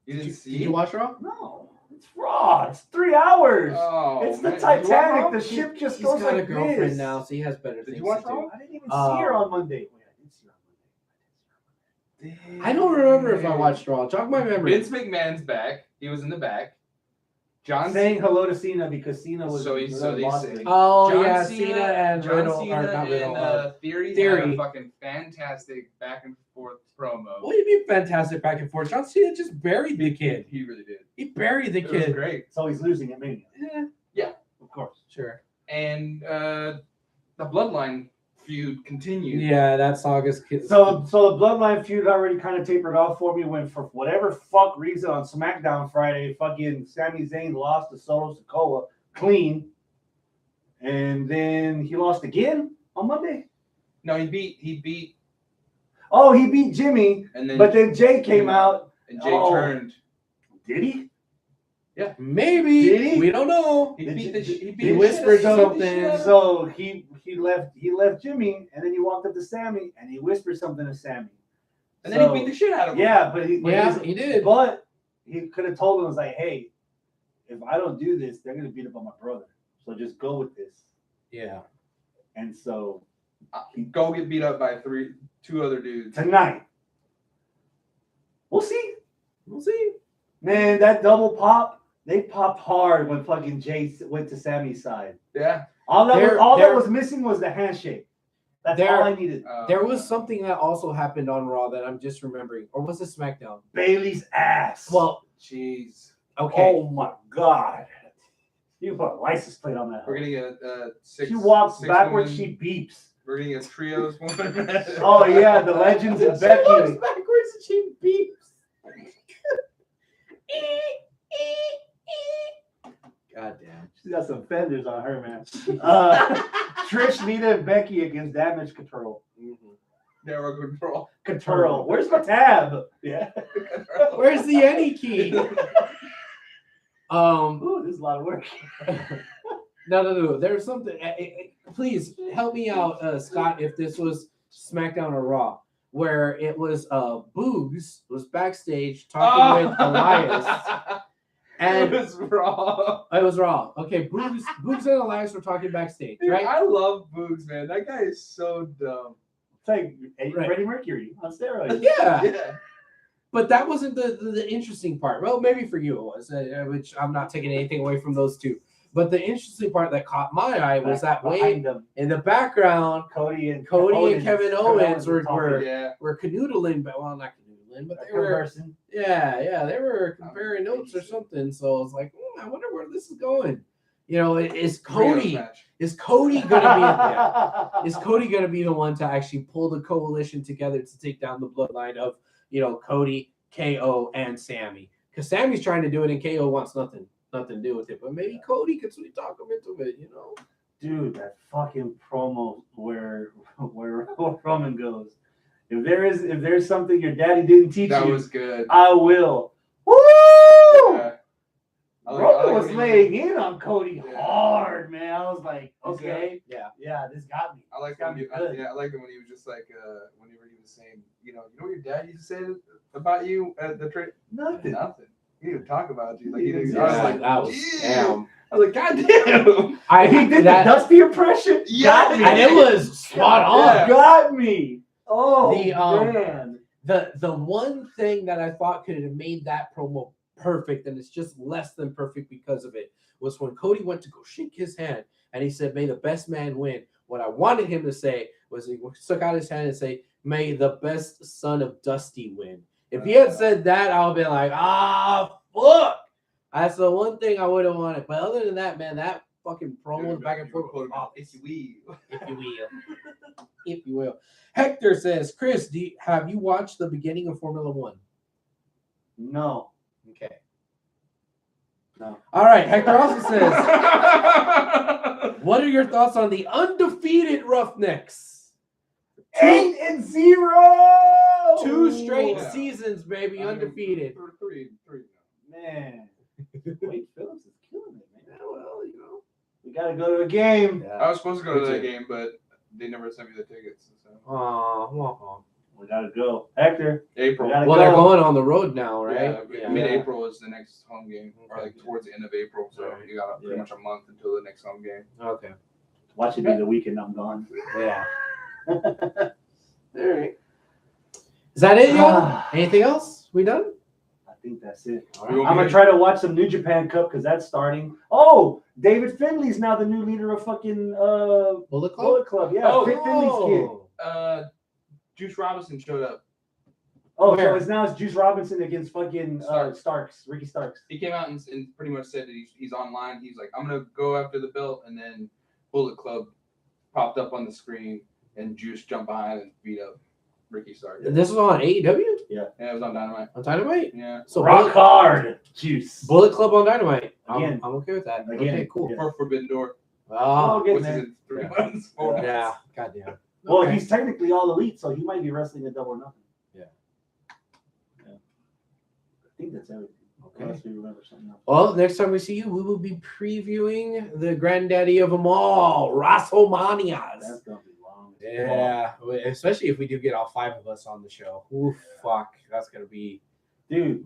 You didn't see Did you watch Raw? No, it's Raw. It's 3 hours. Oh, it's the man. Did you watch Titanic. Raw? The ship just He's goes got like a girlfriend this. now, so he has better Did things you watch to do. Raw? I didn't even see her on Monday. Wait, I did see her on Monday. I don't remember if I watched Raw. Jog my memory. Vince McMahon's back. He was in the back. John Saying hello to Cena because Cena was So they say. Oh, John yeah, Cena and John Riddle, Cena or not Riddle. and Theory had Theory. a fucking fantastic back and forth promo. What do you mean fantastic back and forth? John Cena just buried the kid. He really did. He buried the It was kid. great. So he's losing at Mania. Yeah, Of course. sure. And the Bloodline feud continued. Yeah, that saga's kid. So the Bloodline feud already kind of tapered off for me when, for whatever fuck reason, on SmackDown Friday, fucking Sami Zayn lost to Solo Sikoa clean, and then he lost again on Monday. No, he beat Oh, he beat Jimmy, and then but then Jay came out. and Jay Oh. turned. Did he? Maybe. Did he? We don't know. He Did beat you- the did- he beat he the whispered shit out of him. something. So he left Jimmy, and then he walked up to Sammy, and he whispered something to Sammy. And then he beat the shit out of him. Yeah, but he did. But he could have told him, was like, hey, if I don't do this, they're gonna beat up on my brother. So just go with this. Yeah. And so Go get beat up by two other dudes. tonight, we'll see. We'll see. Man, that double pop, they popped hard when fucking Jay went to Sammy's side. Yeah. All that There- was missing was the handshake. That's There- all I needed. There was something that also happened on Raw that I'm just remembering. Or was it SmackDown? Bailey's ass. Well, Jeez. okay. Oh my God. You put a license plate on that. We're gonna get six. She walks six backwards, women- she beeps. We're gonna get trios. Oh yeah, the legends and She walks Becky. backwards and she beeps. God damn. She's got some fenders on her, man. Trish, Nita, and Becky against Damage Control. Network control. Control. Where's my tab? Yeah. Where's the any key? Ooh, this is a lot of work. No. There's something. Please help me out, Scott. If this was SmackDown or Raw, where it was Boogs was backstage talking with Elias. And it was wrong. it was wrong. Okay, Boogs and Elias were talking backstage, Dude, right? I love Boogs, man. That guy is so dumb. It's like Right. Freddie Mercury on steroids. Yeah. But that wasn't the interesting part. Well, maybe for you it was, which I'm not taking anything away from those two. But the interesting part that caught my eye was that way behind them, in the background, Cody and Kevin Owens were Yeah. canoodling, but well, not canoodling, but they were conversing. they were comparing notes or something. So I was like, I wonder where this is going. You know, is Cody gonna be is Cody gonna be the one to actually pull the coalition together to take down the bloodline of Cody, KO, and Sammy? Because Sammy's trying to do it, and KO wants nothing to do with it. But maybe Cody could sweet talk him into it. Dude, that fucking promo where Roman goes. If there's something your daddy didn't teach That you, was good. I will. Woo! Yeah. Roman was when laying in on Cody Yeah. hard, man. I was like, okay, Yeah. this got me. I like Got when me good. I liked it when he was just like whenever he was saying, you know what your dad used to say about you at the trade? Nothing. Nothing. He didn't talk about you. Like he Yeah, didn't, Yeah, I was like, that was damn. damn. I was like, God damn. He did that, the Dusty impression. Yeah. Got me. and it was spot on. Yeah. Got me. Oh, The, man. The one thing that I thought could have made that promo perfect, and it's just less than perfect because of it, was when Cody went to go shake his hand, and he said, "May the best man win." What I wanted him to say was he stuck out his hand and say, "May the best son of Dusty win." If he had said that, I would have been like, fuck. That's the one thing I would have wanted. But other than that, man, that fucking promo back and forth was awesome. If you will. If you will. Hector says, Chris, have you watched the beginning of Formula One? No. Okay. No. All right. Hector also says, what are your thoughts on the undefeated Roughnecks? 8-0. 2 straight Yeah. seasons, baby, undefeated. Three. Man. Wade Phillips is killing it, man. Yeah, well, We got to go to a game. I was supposed to go to Me that too. game, but they never sent me the tickets. So. We got to go. Hector. April. We gotta Well, they're go. going on the road now, right? Yeah, mid-April is the next home game, or like Okay. towards the end of April. So Alright. you got pretty much a month until the next home game. Okay. Watch it be the weekend I'm gone. Yeah. All right. Is that it, y'all? Anything else? We done? I think that's it. All We right. won't I'm be going to try to watch some New Japan Cup because that's starting. Oh, David Finley's now the new leader of fucking Bullet Club? Bullet Club. Yeah, Oh. Fit Finley's kid. Juice Robinson showed up. Oh, Where? so it's Juice Robinson against fucking Ricky Starks. He came out and pretty much said that he's online. He's like, I'm gonna go after the belt, and then Bullet Club popped up on the screen, and Juice jumped behind and beat up Ricky Stark. This was on AEW? Yeah, it was on Dynamite. On Dynamite? Yeah, So Rock hard, Juice. Bullet Club on Dynamite. Again. I'm okay with that. Again. Okay, cool. Yeah. for Forbidden Door, Oh, getting which is there. in 3 months. 4 months. yeah. Goddamn. Well, Okay. he's technically all elite, so he might be wrestling a double or nothing. Yeah. I think that's everything. Okay. Unless we remember something else. Well, next time we see you, we will be previewing the granddaddy of them all, WrestleManias. That's gonna be long. Yeah, especially if we do get all 5 of us on the show. Ooh, fuck. That's going to be... Dude,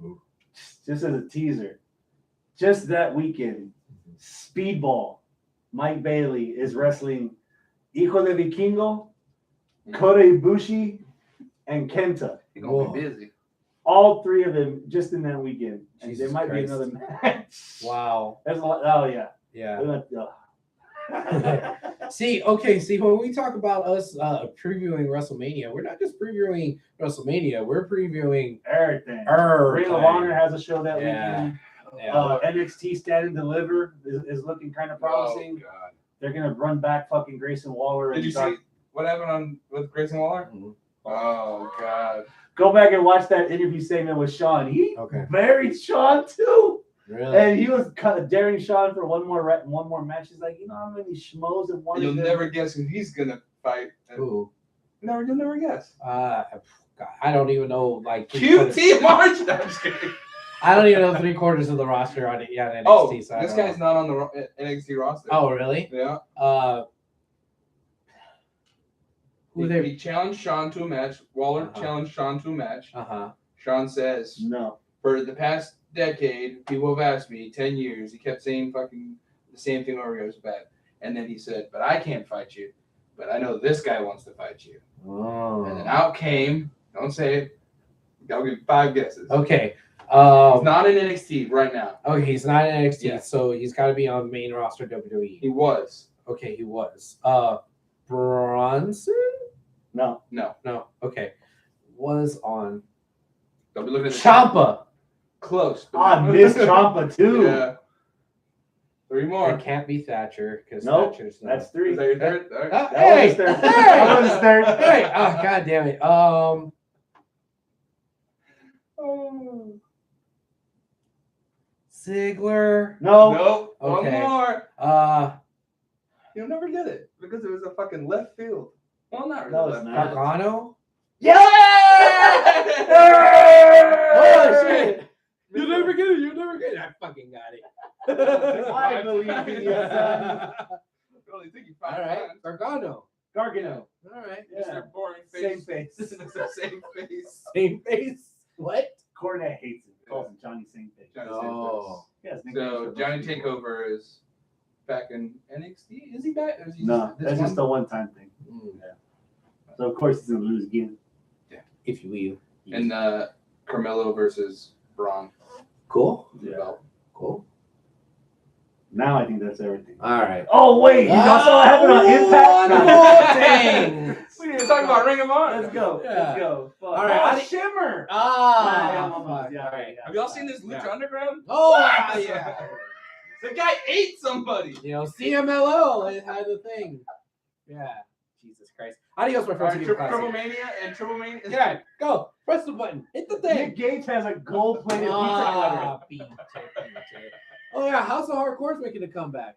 just as a teaser, just that weekend, Speedball, Mike Bailey is wrestling Hijo de Vikingo, Kota Ibushi, and Kenta. He's gonna be busy. All 3 of them just in that weekend. And Jesus there might Christ. be another match. Wow. There's a lot. Oh, yeah. Yeah. See, when we talk about us previewing WrestleMania, we're not just previewing WrestleMania, we're previewing Everything. everything. Ring of Honor has a show that Yeah. weekend. Yeah. NXT Stand and Deliver is looking kind of promising. Oh, God. They're gonna run back fucking Grayson Waller. Did and you start- see what happened with Grayson Waller? Mhm. Oh God. Go back and watch that interview segment with Sean. He Okay. buried Sean too, Really? and he was daring Sean for one more match. He's like, you know how many schmoes and one. And you'll never guess who he's gonna fight. Ooh. No, you'll never guess. God, I don't even know, like... QT March. No, I'm just kidding. I don't even know 3/4 of the roster on NXT. Oh, so I this don't guy's know. not on the NXT roster. Oh, really? Yeah. He challenged Sean to a match. Waller Uh-huh. challenged Sean to a match. Uh-huh. Sean says, No. for the past decade, people have asked me, 10 years, he kept saying fucking the same thing over again, it was bad. And then he said, but I can't fight you. But I know this guy wants to fight you. Oh. And then out came, don't say it, I'll give you 5 guesses. Okay. He's not in NXT right now. Okay, he's not in NXT, Yeah. so he's got to be on main roster WWE. He was. Okay, he was. Bronson? No. No. No. Okay. Was on Don't be looking at the Ciampa. Close. Miss Ciampa too. Yeah. 3 more. It can't be Thatcher because Nope, Thatcher's not. That's 3. Is that your third? All right. That Hey! was third. Hey! That was third. Hey! Oh, God damn it. Ziggler. No. Nope. Okay. One more. You'll never get it because it was a fucking left field. Well, not really No, it's left not. field. Gargano. Yeah! Oh, shit. You'll never get it. You'll never get it. I fucking got it. I believe in you, son. Only took you All 5 right. times. Gargano. Gargano. All right. It's Yeah. their boring face. Same face. This is the same face. Same face. What? Cornette hates him. Calls him Johnny Same Face. Johnny Oh. Yeah, his nickname's So for Johnny most people. Takeover is back in NXT. Is he back? Or is he No, this that's one? just a one-time thing. Mm, So of course he's gonna lose again. if you will. And Carmelo versus Braun. Cool. Yeah. Belt. Cool. Now I think that's everything. All right. Oh wait, he's also having an impact. One more thing. We need to talk about Ring of Honor. Let's go. Yeah. Let's go. Fuck. All right, Oh, how do- Shimmer. Ah. almost. Yeah, All right. Have y'all seen this Lucha Underground? Oh yeah. The guy ate somebody. You know, CMLL had the thing. Yeah. Jesus Christ. Adios, my All right, friends. Triple Mania and Triple Mania. Yeah. Go. Press the button. Hit the thing. Nick Gage has a gold-plated pizza cutter. Ah, beat it. Oh yeah, House of Hardcore's making a comeback.